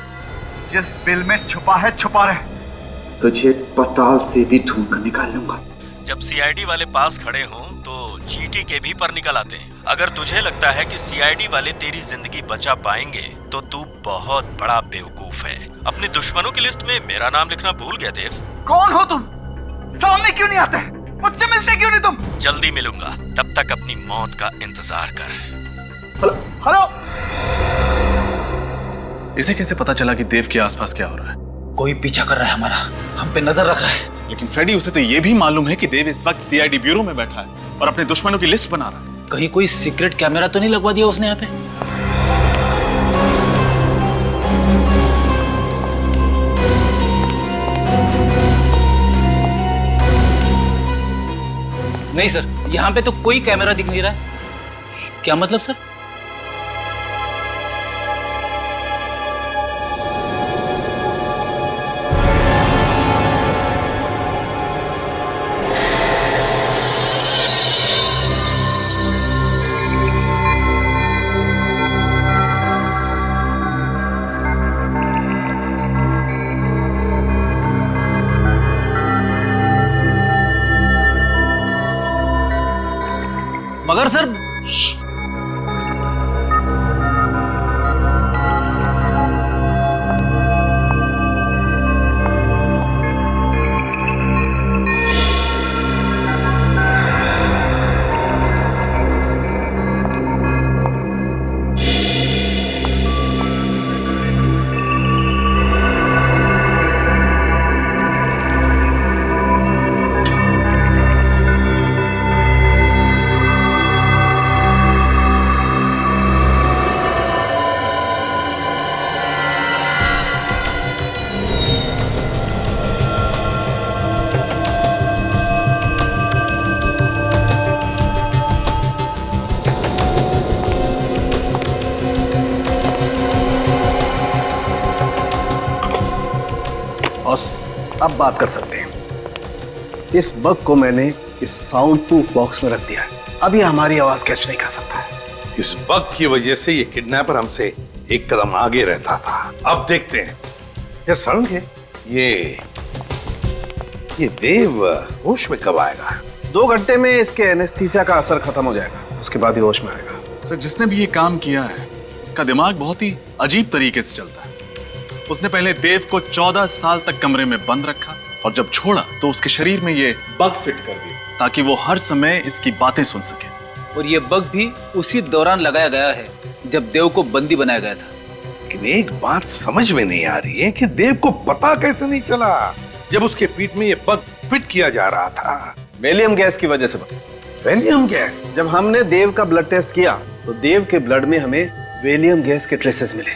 जिस बिल में छुपा है छुपा रहे। तुझे पताल से भी ढूंढ कर निकाल लूंगा। जब सीआईडी वाले पास खड़े हों तो चींटी के भी पर निकल आते हैं। अगर तुझे लगता है कि सीआईडी वाले तेरी जिंदगी बचा पाएंगे तो तू बहुत बड़ा बेवकूफ है। अपने दुश्मनों की लिस्ट में मेरा नाम लिखना भूल गया देव। कौन हो तुम? सामने क्यों नहीं आते? मुझसे मिलते क्यों नहीं तुम? जल्दी मिलूंगा, तब तक अपनी मौत का इंतजार कर। हेलो। इसे कैसे पता चला कि देव के आसपास क्या हो रहा है? कोई पीछा कर रहा है हमारा, हम पे नजर रख रहा है। लेकिन फ्रेडी, उसे तो ये भी मालूम है कि देव इस वक्त सीआईडी ब्यूरो में बैठा है और अपने दुश्मनों की लिस्ट बना रहा है। कहीं कोई सीक्रेट कैमरा तो नहीं लगवा दिया उसने यहाँ पे? नहीं सर, यहाँ पे तो कोई कैमरा दिख नहीं रहा है। क्या मतलब सर? मगर सर, अब बात कर सकते हैं। इस बग को मैंने इस साउंड प्रूफ बॉक्स में रख दिया है। अब ये हमारी आवाज कैच नहीं कर सकता है। इस बग की वजह से ये किडनैपर हमसे एक कदम आगे रहता था। अब देखते हैं यार सड़क है ये देव होश में कब आएगा? 2 घंटे में इसके एनेस्थीसिया का असर खत्म हो जाएगा, उसके बाद ही होश में आएगा। सर, जिसने भी ये काम किया है उसका दिमाग बहुत ही अजीब तरीके से चलता है। उसने पहले देव को 14 साल तक कमरे में बंद रखा और जब छोड़ा तो उसके शरीर में ये बग फिट कर दिया ताकि वो हर समय इसकी बातें सुन सके। और ये बग भी उसी दौरान लगाया गया है जब देव को बंदी बनाया गया था। लेकिन एक बात समझ में नहीं आ रही है कि देव को पता कैसे नहीं चला जब उसके पीठ में ये बग फिट किया जा रहा था। वेलियम गैस की वजह से। Valium gas? जब हमने देव का ब्लड टेस्ट किया तो देव के ब्लड में हमें वेलियम गैस के ट्रेसेस मिले।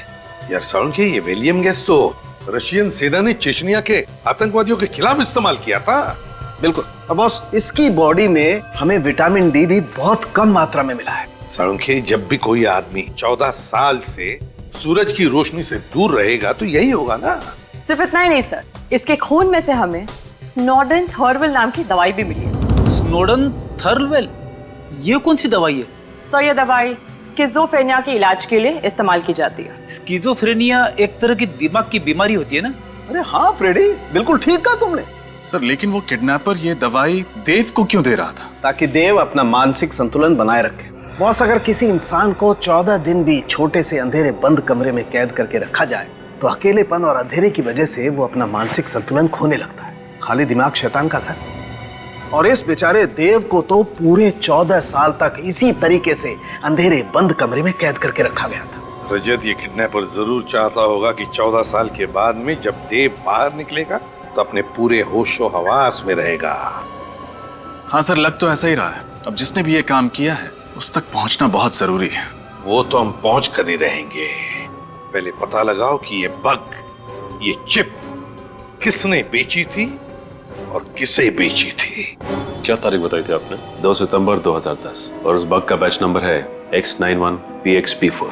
यार सालुंखे, ये वेलियम गैस तो रशियन सेना ने चेचनिया के आतंकवादियों के खिलाफ इस्तेमाल किया था। बिल्कुल। अब बॉस, इसकी बॉडी में हमें विटामिन डी भी बहुत कम मात्रा में मिला है। सालुंखे, जब भी कोई आदमी 14 साल से सूरज की रोशनी से दूर रहेगा तो यही होगा ना। सिर्फ इतना ही नहीं सर, इसके खून में से हमें स्नोडन थर्वल नाम की दवाई भी मिली है। स्नोडन थर्वल? ये कौन सी दवाई है? सर ये दवाई स्किज़ोफ्रेनिया के इलाज के लिए इस्तेमाल की जाती है। स्किज़ोफ्रेनिया एक तरह की दिमाग की बीमारी होती है ना? अरे हाँ फ्रेडी, बिल्कुल ठीक कहा तुमने। सर लेकिन वो किडनैपर ये दवाई देव को क्यों दे रहा था? ताकि देव अपना मानसिक संतुलन बनाए रखे। बॉस, अगर किसी इंसान को 14 दिन भी छोटे से अंधेरे बंद कमरे में कैद करके रखा जाए तो अकेलेपन और अंधेरे की वजह से वो अपना मानसिक संतुलन खोने लगता है। खाली दिमाग शैतान का घर। और इस बेचारे देव को तो पूरे 14 साल तक इसी तरीके से अंधेरे बंद कमरे में कैद करके रखा गया था। रजत, ये किडनैपर जरूर चाहता होगा कि 14 साल के बाद में जब देव बाहर निकलेगा तो अपने पूरे होशो हवास में रहेगा। हाँ सर, लग तो ऐसा ही रहा है। अब जिसने भी ये काम किया है उस तक पहुंचना बहुत जरूरी है। वो तो हम पहुंच कर ही रहेंगे। पहले पता लगाओ कि ये बग, ये चिप किसने बेची थी और किसे बेची थी। क्या तारीख बताई थी आपने? 2 सितंबर 2010 और उस बग का बैच नंबर है X91PXB4।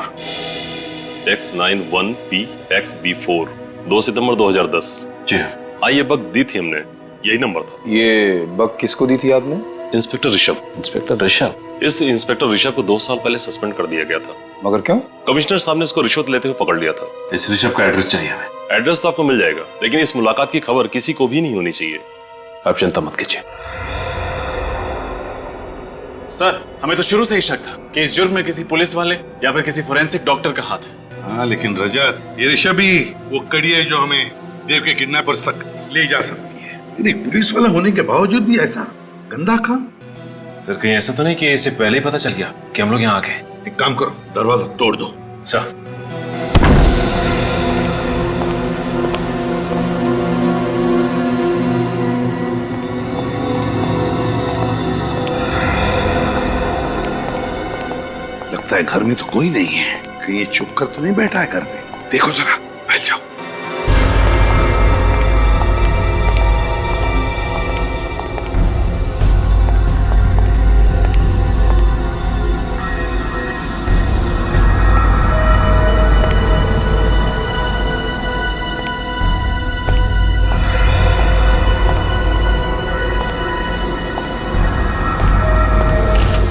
X91PXB4, 2 सितंबर 2010। जी हाँ, ये बग दी थी हमने, यही नंबर था। ये बग किसको दी थी आपने? इंस्पेक्टर ऋषभ। इंस्पेक्टर ऋषभ? इस इंस्पेक्टर ऋषभ को 2 साल पहले सस्पेंड कर दिया गया था। मगर क्यों? कमिश्नर साहब ने इसको रिश्वत लेते हुए पकड़ लिया था। इस ऋषभ का एड्रेस चाहिए हमें। एड्रेस तो आपको मिल जाएगा, लेकिन इस मुलाकात की खबर किसी को भी नहीं होनी चाहिए। आप चिंता मत कीजिए। सर, हमें तो शुरू से ही शक था कि इस जुर्म में किसी पुलिस वाले या फिर किसी फोरेंसिक डॉक्टर का हाथ है। हाँ, लेकिन रजत, ये ऋषभ ही वो कड़ी है जो हमें देव के किडनैपर्स तक ले जा सकती है। लेकिन पुलिस वाला होने के बावजूद भी ऐसा गंदा काम। सर कहीं ऐसा तो नहीं कि इसे पहले ही पता चल गया कि हम लोग यहाँ आ गए? एक काम करो, दरवाजा तोड़ दो। सर लगता है घर में तो कोई नहीं है। कहीं ये चुप कर तो नहीं बैठा है घर में? देखो जरा, बैठ जाओ।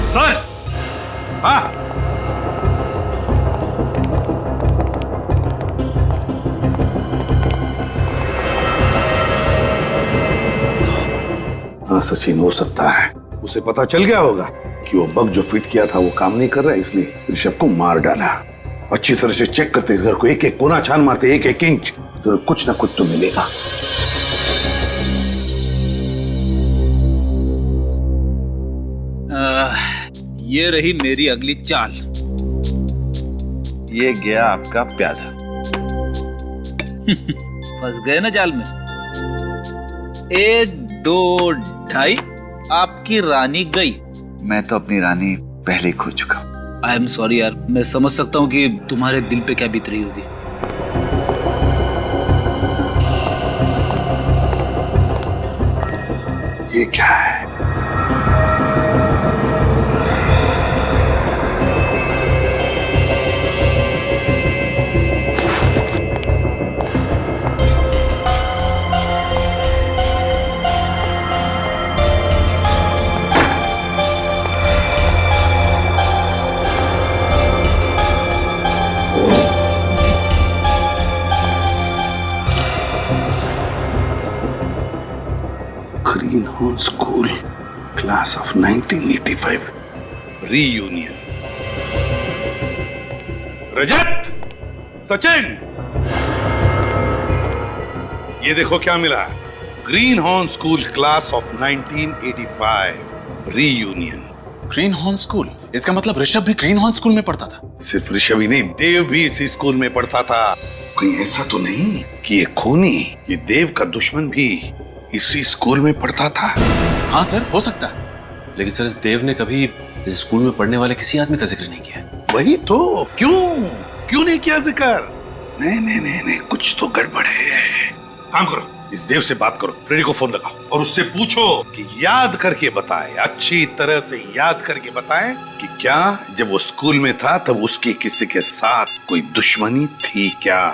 सर! हाँ, हाँ सचिन, हो सकता है उसे पता चल गया होगा कि वो बग जो फिट किया था वो काम नहीं कर रहा है, इसलिए ऋषभ को मार डाला। अच्छी तरह से चेक करते इस घर को, एक एक कोना छान मारते, एक एक इंच, जरूर कुछ ना कुछ तो मिलेगा। ये रही मेरी अगली चाल। ये गया आपका प्यादा। फंस गए ना जाल में। 1 2 2.5 आपकी रानी गई। मैं तो अपनी रानी पहले खो चुका। आई एम सॉरी यार, मैं समझ सकता हूँ कि तुम्हारे दिल पे क्या बीत रही होगी। ये क्या है? Greenhorn School, class of 1985, reunion. रजत, सचिन, ये देखो क्या मिला। Green horn school class of 1985 reunion. Green horn school? इसका मतलब ऋषभ भी ग्रीन हॉर्न स्कूल में पढ़ता था? सिर्फ ऋषभ ही नहीं, देव भी इसी स्कूल में पढ़ता था। कहीं ऐसा तो नहीं कि ये खूनी, ये देव का दुश्मन भी इसी स्कूल में पढ़ता था? हाँ सर, हो सकता है। लेकिन सर, इस देव ने कभी इस स्कूल में पढ़ने वाले किसी आदमी का जिक्र नहीं किया। वही तो, क्यों नहीं किया जिक्र? नहीं, कुछ तो गड़बड़ है। काम करो, इस देव से बात करो, फ्रेडी को फोन लगाओ और उससे पूछो कि याद करके बताए, अच्छी तरह से याद करके बताए कि क्या जब वो स्कूल में था तब उसकी किसी के साथ कोई दुश्मनी थी क्या?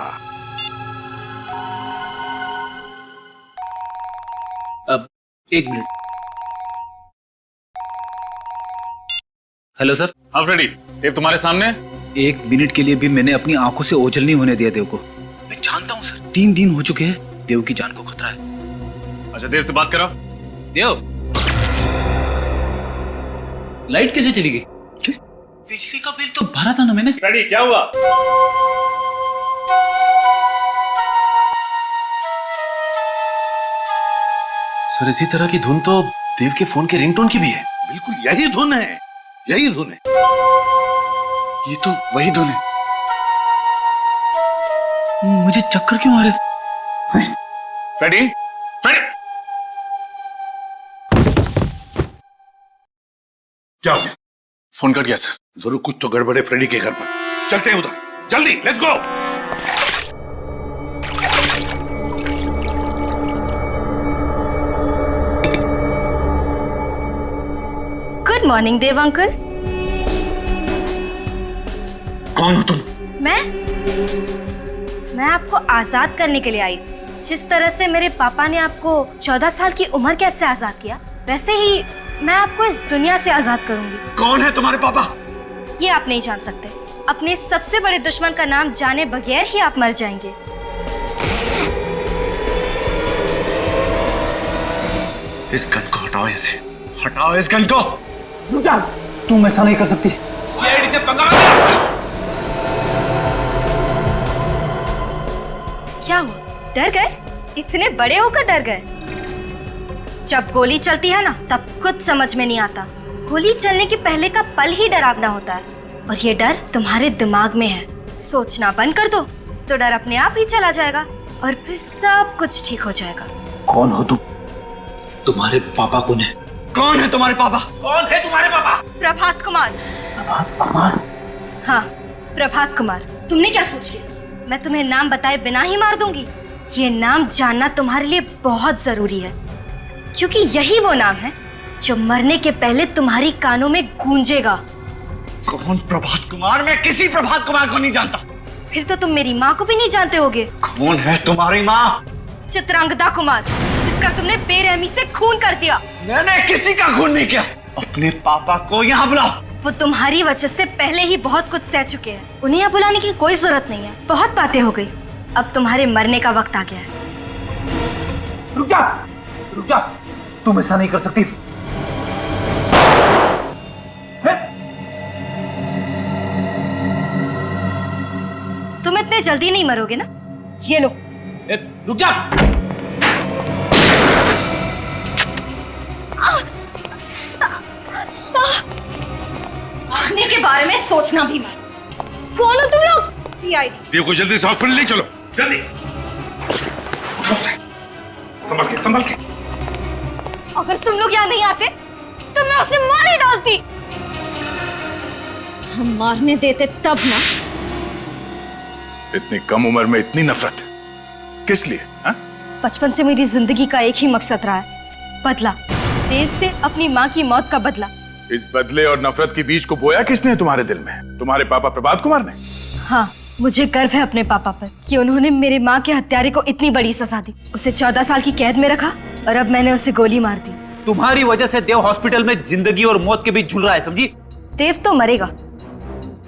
अब एक मिनट। Hello sir. हाँ फ्रेडी, देव तुम्हारे सामने। एक मिनट के लिए भी मैंने अपनी आंखों से ओझल नहीं होने दिया देव को। मैं जानता हूँ सर, 3 दिन हो चुके हैं, देव की जान को खतरा है। अच्छा, देव से बात करो। देव, लाइट कैसे चली गई? बिजली का बिल तो भरा था ना मैंने। फ्रेडी, क्या हुआ? सर, इसी तरह की धुन तो देव के फोन के रिंगटोन की भी है। बिल्कुल यही धुन है, यही धुन है। ये तो वही धुन है। मुझे चक्कर क्यों आ रहे? फ्रेडी, क्या हो गया? फोन कट गया सर। जरूर कुछ तो गड़बड़ है फ्रेडी के घर पर। चलते हैं उधर, जल्दी, let's go. Good morning Dev uncle. कौन हो तुम? मैं आपको आजाद करने के लिए आई। जिस तरह से मेरे पापा ने आपको 14 साल की उम्र कैद से आजाद किया, वैसे ही मैं आपको इस दुनिया से आजाद करूंगी। कौन है तुम्हारे पापा? ये आप नहीं जान सकते। अपने सबसे बड़े दुश्मन का नाम जाने बगैर ही आप मर जाएंगे। इस गन को हटाओ, ऐसे हटाओ इस गन को। रुक जा, तुम ऐसा नहीं कर सकती। सीआईडी से पंगा मत। क्या हुआ, डर गए? इतने बड़े होकर डर गए? जब गोली चलती है ना, तब कुछ समझ में नहीं आता। गोली चलने के पहले का पल ही डरावना होता है, और ये डर तुम्हारे दिमाग में है। सोचना बंद कर दो तो डर अपने आप ही चला जाएगा और फिर सब कुछ ठीक हो जाएगा। कौन हो तुम? तुम्हारे पापा कौन है? कौन है तुम्हारे पापा? कौन है तुम्हारे पापा? प्रभात कुमार। प्रभात कुमार? हाँ, प्रभात कुमार। तुमने क्या सोच लिया मैं तुम्हें नाम बताए बिना ही मार दूंगी? ये नाम जानना तुम्हारे लिए बहुत जरूरी है, क्योंकि यही वो नाम है जो मरने के पहले तुम्हारी कानों में गूंजेगा। कौन प्रभात कुमार? मैं किसी प्रभात कुमार को नहीं जानता। फिर तो तुम मेरी माँ को भी नहीं जानते होगे। कौन है तुम्हारी माँ? चित्रांगदा कुमार, जिसका तुमने बेरहमी से खून कर दिया। मैंने किसी का खून नहीं किया। अपने पापा को यहाँ बुलाओ। वो तुम्हारी वजह से पहले ही बहुत कुछ सह चुके हैं। उन्हें यहाँ बुलाने की कोई जरूरत नहीं है। बहुत बातें हो गई, अब तुम्हारे मरने का वक्त आ गया है। रुक जा, तुम ऐसा नहीं कर सकती। तुम इतने जल्दी नहीं मरोगे ना? ये लो। रुक जा। मरने के बारे में सोचना भी मत। कौन हो तुम लोग? सीआईडी। देव को जल्दी से हॉस्पिटल ले चलो, जल्दी। संभल के। अगर तुम लोग यहाँ नहीं आते तो मैं उसे मार ही डालती। हम मारने देते तब ना। इतनी कम उम्र में इतनी नफरत किस लिए? हा? बचपन से मेरी जिंदगी का एक ही मकसद रहा है, बदला। देर से अपनी माँ की मौत का बदला। इस बदले और नफरत के बीज को बोया किसने तुम्हारे दिल में? तुम्हारे पापा प्रभात कुमार ने? हाँ, मुझे गर्व है अपने पापा पर कि उन्होंने मेरे माँ के हत्यारे को इतनी बड़ी सजा दी। उसे 14 साल की कैद में रखा और अब मैंने उसे गोली मार दी। तुम्हारी वजह से देव हॉस्पिटल में जिंदगी और मौत के बीच झूल रहा है, समझी? देव तो मरेगा,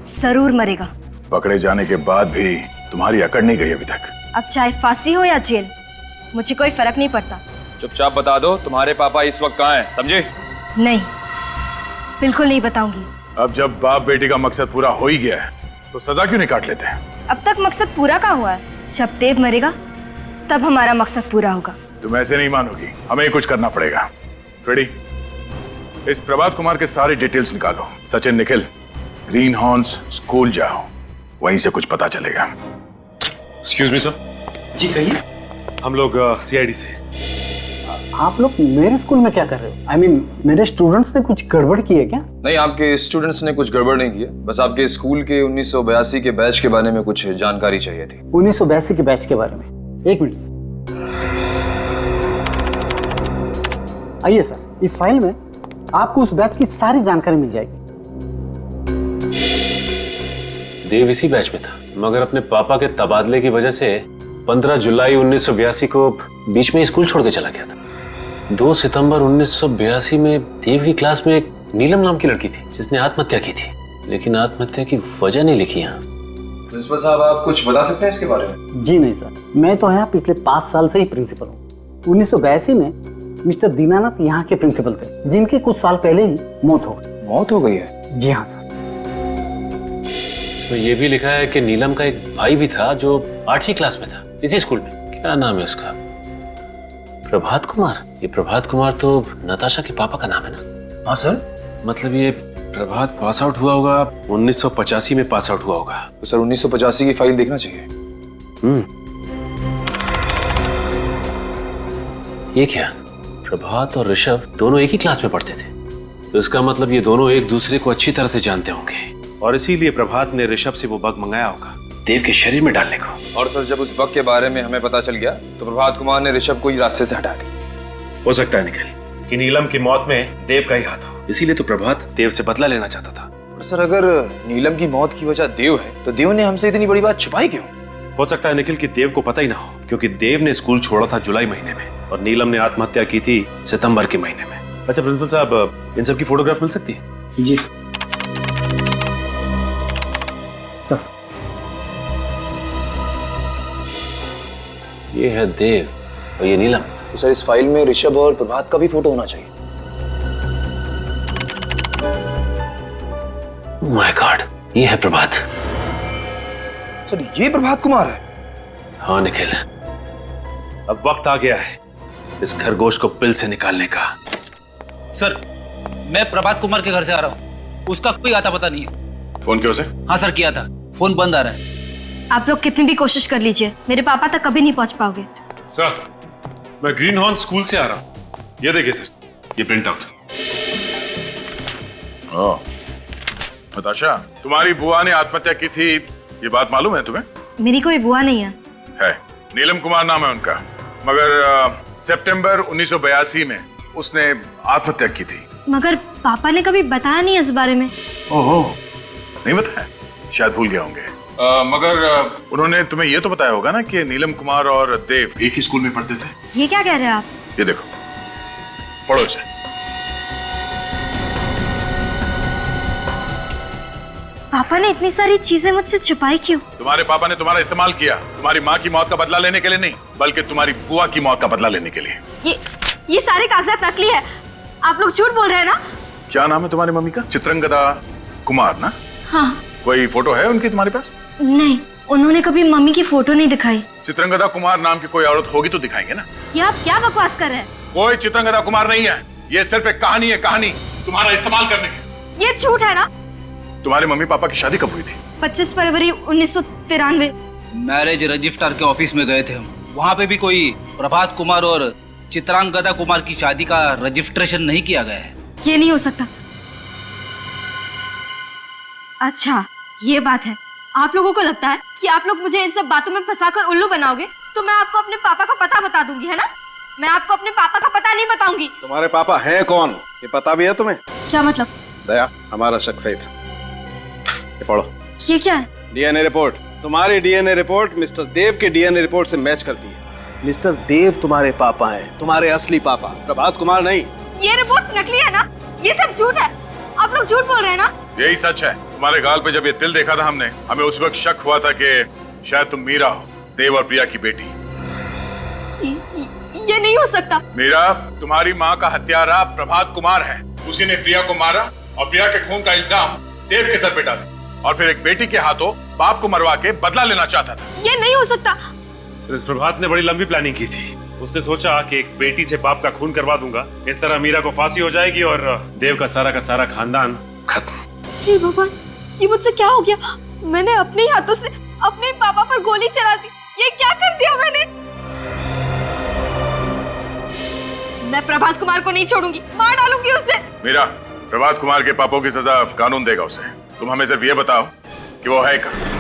जरूर मरेगा। पकड़े जाने के बाद भी तुम्हारी अकड़ नहीं गई अभी तक। अब चाहे फांसी हो या जेल, मुझे कोई फर्क नहीं पड़ता। चुपचाप बता दो तुम्हारे पापा इस वक्त कहाँ हैं, समझे? नहीं, बिल्कुल नहीं बताऊंगी। अब जब बाप बेटी का मकसद पूरा हो ही गया है तो सजा क्यों नहीं काट लेते हैं? अब तक मकसद पूरा कहाँ हुआ है? जब देव मरेगा तब हमारा मकसद पूरा होगा। तुम ऐसे नहीं मानोगी, हमें कुछ करना पड़ेगा। फ्रेडी, इस प्रभात कुमार के सारे डिटेल्स निकालो। Sachin, Nikhil, green horns school जाओ, वहीं से कुछ पता चलेगा। Excuse me sir. जी कहिए। हम लोग सीआईडी से। आप लोग मेरे स्कूल में क्या कर रहे हो? I mean, मेरे स्टूडेंट्स ने कुछ गड़बड़ की है क्या? नहीं, आपके स्टूडेंट्स ने कुछ गड़बड़ नहीं की है, बस आपके स्कूल के 1982 के बैच के बारे में कुछ जानकारी चाहिए थी। 1982 के बैच के बारे में? एक मिनट सर। आइए सर, इस फाइल में आपको उस बैच की सारी जानकारी मिल जाएगी। देव इसी बैच में था, मगर अपने पापा के तबादले की वजह से 15 जुलाई 1982 को बीच में स्कूल छोड़ के चला गया था। 2 सितंबर 1982 में देव की क्लास में एक नीलम नाम की लड़की थी जिसने आत्महत्या की थी, लेकिन आत्महत्या की वजह नहीं लिखी यहाँ। प्रिंसिपल साहब, आप कुछ बता सकते हैं इसके बारे में? जी नहीं सर, मैं तो यहाँ पिछले 5 साल से ही प्रिंसिपल हूँ। 1982 में मिस्टर दीनानाथ यहाँ के प्रिंसिपल थे, जिनकी कुछ साल पहले ही मौत हो गई। मौत हो गई है? जी हाँ सर। इसमें यह भी लिखा है कि नीलम का एक भाई भी था जो 8वीं क्लास में था इसी स्कूल में। क्या नाम है उसका? प्रभात कुमार। ये प्रभात कुमार तो नताशा के पापा का नाम है ना? हाँ सर। मतलब ये प्रभात पास आउट हुआ होगा 1985 में पास आउट हुआ होगा। तो सर 1985 की फाइल देखना चाहिए। ये क्या? प्रभात और ऋषभ दोनों एक ही क्लास में पढ़ते थे, तो इसका मतलब ये दोनों एक दूसरे को अच्छी तरह से जानते होंगे और इसीलिए प्रभात ने ऋषभ से वो बग मंगाया होगा देव के शरीर में डालने को। और सर, जब उस बग के बारे में हमें पता चल गया तो प्रभात कुमार ने ऋषभ को ही रास्ते से हटा दिया। हो सकता है निखिल कि नीलम की मौत में देव का ही हाथ हो, इसीलिए तो प्रभात देव से बदला लेना चाहता था। और सर, अगर नीलम की मौत की वजह देव है तो देव ने हमसे इतनी बड़ी बात छुपाई क्यों? हो सकता है निखिल कि देव को पता ही ना हो, क्योंकि देव ने स्कूल छोड़ा था जुलाई महीने में और नीलम ने आत्महत्या की थी सितंबर के महीने में। अच्छा प्रिंसिपल साहब, इन सब की फोटोग्राफ मिल सकती है? जी सर। ये है देव और ये नीलम। तो सर, इस फाइल में ऋषभ और प्रभात का भी फोटो होना चाहिए। माय गॉड, ये है प्रभात। सर, ये प्रभात कुमार है? हाँ निखिल, अब वक्त आ गया है इस खरगोश को पिल से निकालने का। सर, मैं प्रभात कुमार के घर से आ रहा हूँ, उसका कोई आता पता नहीं है। फोन क्यों से? हाँ सर, किया था, फोन बंद आ रहा है। आप लोग कितनी भी कोशिश कर लीजिए, मेरे पापा तक कभी नहीं पहुंच पाओगे। सर, मैं ग्रीन हॉर्न स्कूल से आ रहा हूँ। ये देखिए सर, ये प्रिंट आउट। नताशा, तुम्हारी बुआ ने आत्महत्या की थी, ये बात मालूम है तुम्हें? मेरी कोई बुआ नहीं है। है, नीलम कुमार नाम है उनका, मगर सितंबर 1982 में उसने आत्महत्या की थी। मगर पापा ने कभी बताया नहीं इस बारे में। ओहो, नहीं बताया? शायद भूल गए होंगे। मगर उन्होंने तुम्हें ये तो बताया होगा ना कि नीलम कुमार और देव एक ही स्कूल में पढ़ते थे। ये क्या कह रहे हैं आप? ये देखो, पढ़ो इसे। पापा ने इतनी सारी चीजें मुझसे छुपाई क्यों? तुम्हारे पापा ने तुम्हारा इस्तेमाल किया, तुम्हारी माँ की मौत का बदला लेने के लिए नहीं, बल्कि तुम्हारी बुआ की मौत का बदला लेने के लिए। ये सारे कागजात नकली है, आप लोग झूठ बोल रहे हैं ना? क्या नाम है तुम्हारी मम्मी का? चित्रंगदा कुमार ना? हाँ। कोई फोटो है उनकी तुम्हारे पास? नहीं, उन्होंने कभी मम्मी की फोटो नहीं दिखाई। चित्रंगदा कुमार नाम की कोई औरत होगी तो दिखाएंगे ना। ये आप क्या बकवास कर रहे हैं? कोई चित्रंगदा कुमार नहीं है, ये सिर्फ एक कहानी है, कहानी तुम्हारा इस्तेमाल करने की। ये झूठ है ना? तुम्हारे मम्मी पापा की शादी कब हुई थी? 25 फरवरी 1993। मैरिज रजिस्टर के ऑफिस में गए थे हम, वहाँ पे भी कोई प्रभात कुमार और चित्रांगदा कुमार की शादी का रजिस्ट्रेशन नहीं किया गया है। ये नहीं हो सकता। अच्छा, ये बात है। आप लोगों को लगता है कि आप लोग मुझे इन सब बातों में फंसाकर उल्लू बनाओगे, तो मैं आपको अपने पापा का पता बता दूंगी, है ना? मैं आपको अपने पापा का पता नहीं बताऊंगी। तुम्हारे पापा हैं कौन, ये पता भी है तुम्हें? क्या मतलब? दया, हमारा शक सही था। ये पढ़ो। ये क्या है? DNA report. तुम्हारी डीएनए रिपोर्ट मिस्टर देव के डीएनए रिपोर्ट से मैच करती है। मिस्टर देव तुम्हारे पापा हैं, तुम्हारे असली पापा, प्रभात कुमार नहीं। ये रिपोर्ट्स नकली है ना? ये सब झूठ है, आप लोग झूठ बोल रहे हैं ना? यही सच है। तुम्हारे गाल पे जब ये तिल देखा था हमने, हमें उस वक्त शक हुआ था कि शायद तुम मीरा हो, देव और प्रिया की बेटी। ये नहीं हो सकता। मीरा, तुम्हारी माँ का हत्यारा प्रभात कुमार है। उसी ने प्रिया को मारा और प्रिया के खून का इल्जाम देव के सर पे डाला और फिर एक बेटी के हाथों बाप को मरवा के बदला लेना चाहता था। ये नहीं हो सकता। इस प्रभात ने बड़ी लंबी प्लानिंग की थी। उसने सोचा कि एक बेटी से बाप का खून करवा दूंगा, इस तरह मीरा को फांसी हो जाएगी और देव का सारा खानदान खत्म। हे भगवान, ये मुझसे क्या हो गया? मैंने अपने ही हाथों से अपने पापा पर गोली चला दी। ये क्या कर दिया मैंने? मैं प्रभात कुमार को नहीं छोड़ूंगी, मार डालूंगी उसे। मीरा, प्रभात कुमार के पापों की सजा कानून देगा उसे। तुम हमें सिर्फ ये बताओ कि वो है कहाँ?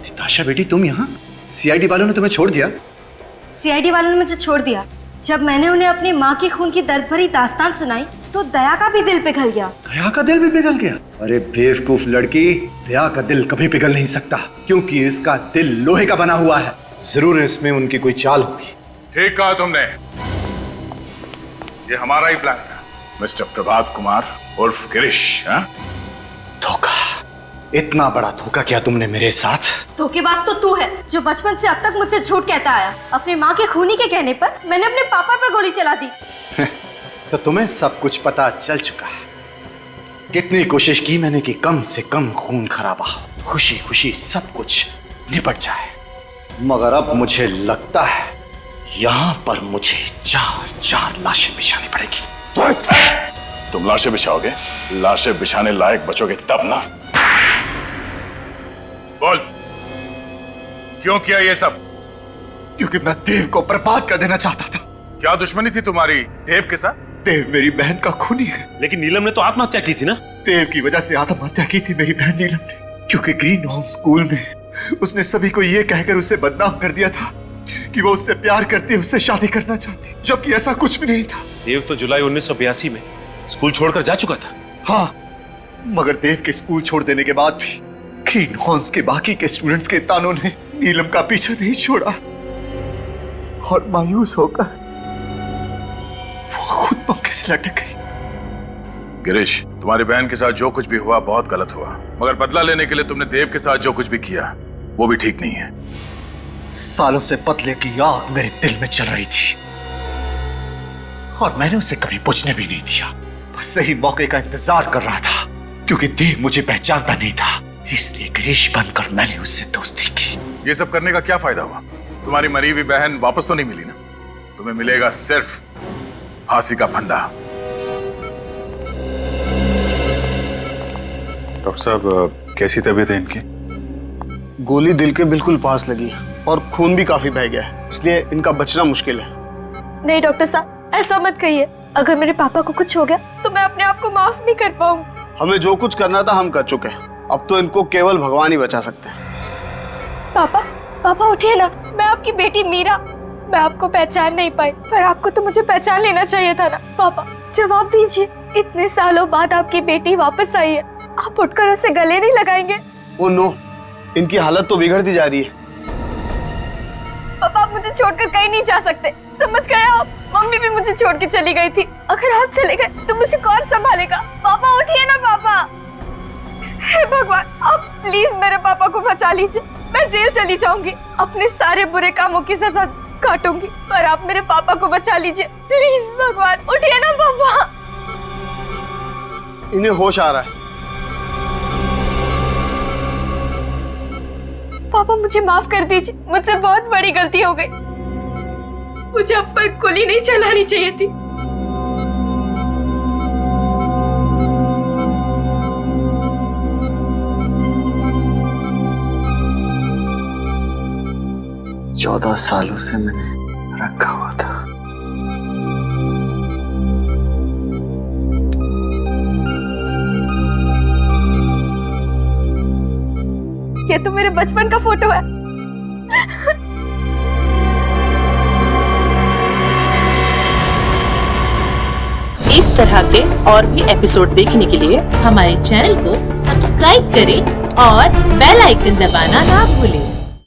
निताशा बेटी, तुम यहाँ? सीआईडी वालों ने तुम्हें छोड़ दिया? सीआईडी वालों ने मुझे छोड़ दिया। जब मैंने उन्हें अपनी माँ के खून की दर्द भरी दास्तान सुनाई तो दया का भी दिल पिघल गया। दया का दिल भी पिघल गया? अरे बेवकूफ लड़की, दया का दिल कभी पिघल नहीं सकता, क्योंकि इसका दिल लोहे का बना हुआ है। जरूर इसमें उनकी कोई चाल होगी। ठीक कहा तुमने, ये हमारा ही प्लान था। मिस्टर प्रभात कुमार उर्फ गिरीश। धोखा, इतना बड़ा धोखा किया तुमने मेरे साथ। धोखेबाज तो तू है, जो बचपन से अब तक मुझसे झूठ कहता आया। अपने माँ के खूनी के कहने पर मैंने अपने पापा पर गोली चला दी। तो तुम्हें सब कुछ पता चल चुका है। कितनी कोशिश की मैंने कि कम से कम खून खराबा हो, खुशी खुशी सब कुछ निपट जाए, मगर अब मुझे लगता है यहाँ पर मुझे 4 लाशें बिछानी पड़ेगी। तुम लाशें बिछाओगे? लाशें बिछाने लायक बचोगे तब ना। बोल, क्यों किया ये सब? क्योंकि मैं देव को बर्बाद कर देना चाहता था। क्या दुश्मनी थी तुम्हारी देव के साथ? देव मेरी बहन का खूनी है। लेकिन नीलम ने तो आत्महत्या की थी ना? देव की वजह से आत्महत्या की थी मेरी बहन नीलम ने, क्योंकि ग्रीन हाउस स्कूल में उसने सभी को ये कहकर उसे बदनाम कर दिया था कि वो उससे प्यार करती, उससे शादी करना चाहती, जबकि ऐसा कुछ भी नहीं था। देव तो जुलाई 1982 में स्कूल छोड़कर जा चुका था। हाँ, मगर देव के स्कूल छोड़ देने के बाद भी ग्रीन हाउस के बाकी के स्टूडेंट्स के तानों ने नीलम का पीछा नहीं छोड़ा, और मायूस होकर वो खुद मौके से लटक गई। गिरीश, तुम्हारी बहन के साथ जो कुछ भी हुआ बहुत गलत हुआ, मगर बदला लेने के लिए तुमने देव के साथ जो कुछ भी किया वो भी ठीक नहीं है। सालों से बदले की आग मेरे दिल में चल रही थी और मैंने उसे कभी बुझने भी नहीं दिया। बस सही मौके का इंतजार कर रहा था, क्योंकि देव मुझे पहचानता नहीं था, इसलिए गिरीश बनकर मैंने उससे दोस्ती की। ये सब करने का क्या फायदा हुआ? तुम्हारी मरी हुई बहन वापस तो नहीं मिली ना? तुम्हें मिलेगा सिर्फ फांसी का फंदा। डॉक्टर साहब, कैसी तबीयत है इनकी? गोली दिल के बिल्कुल पास लगी और खून भी काफी बह गया है, इसलिए इनका बचना मुश्किल है। नहीं डॉक्टर साहब, ऐसा मत कहिए। अगर मेरे पापा को कुछ हो गया तो मैं अपने आप को माफ नहीं कर पाऊंगी। हमें जो कुछ करना था हम कर चुके हैं, अब तो इनको केवल भगवान ही बचा सकते हैं। पापा उठिए ना, मैं आपकी बेटी मीरा। मैं आपको पहचान नहीं पाई, पर आपको तो मुझे पहचान लेना चाहिए था ना। पापा जवाब दीजिए, इतने सालों बाद आपकी बेटी वापस आई है, आप उठकर उसे गले नहीं लगाएंगे? ओ नो, इनकी हालत तो बिगड़ती जा रही है। पापा आप मुझे छोड़कर कहीं नहीं जा सकते, समझ गए आप? मम्मी भी मुझे छोड़ के चली गई थी, अगर आप चले गए तो मुझे कौन संभालेगा? पापा उठिए ना पापा। हे भगवान, आप प्लीज मेरे पापा को बचा लीजिए। मैं जेल चली जाऊंगी, अपने सारे बुरे कामों की सजा काटूंगी, पर आप मेरे पापा को बचा लीजिए प्लीज। भगवान उठिए ना पापा। इन्हें होश आ रहा है। पापा मुझे माफ कर दीजिए, मुझसे बहुत बड़ी गलती हो गई। मुझे अब पर गोली नहीं चलानी चाहिए थी। चौदह सालों से मैंने रखा हुआ था। ये तो मेरे बचपन का फोटो है। इस तरह के और भी एपिसोड देखने के लिए हमारे चैनल को सब्सक्राइब करें और बेल आइकन दबाना ना भूलें।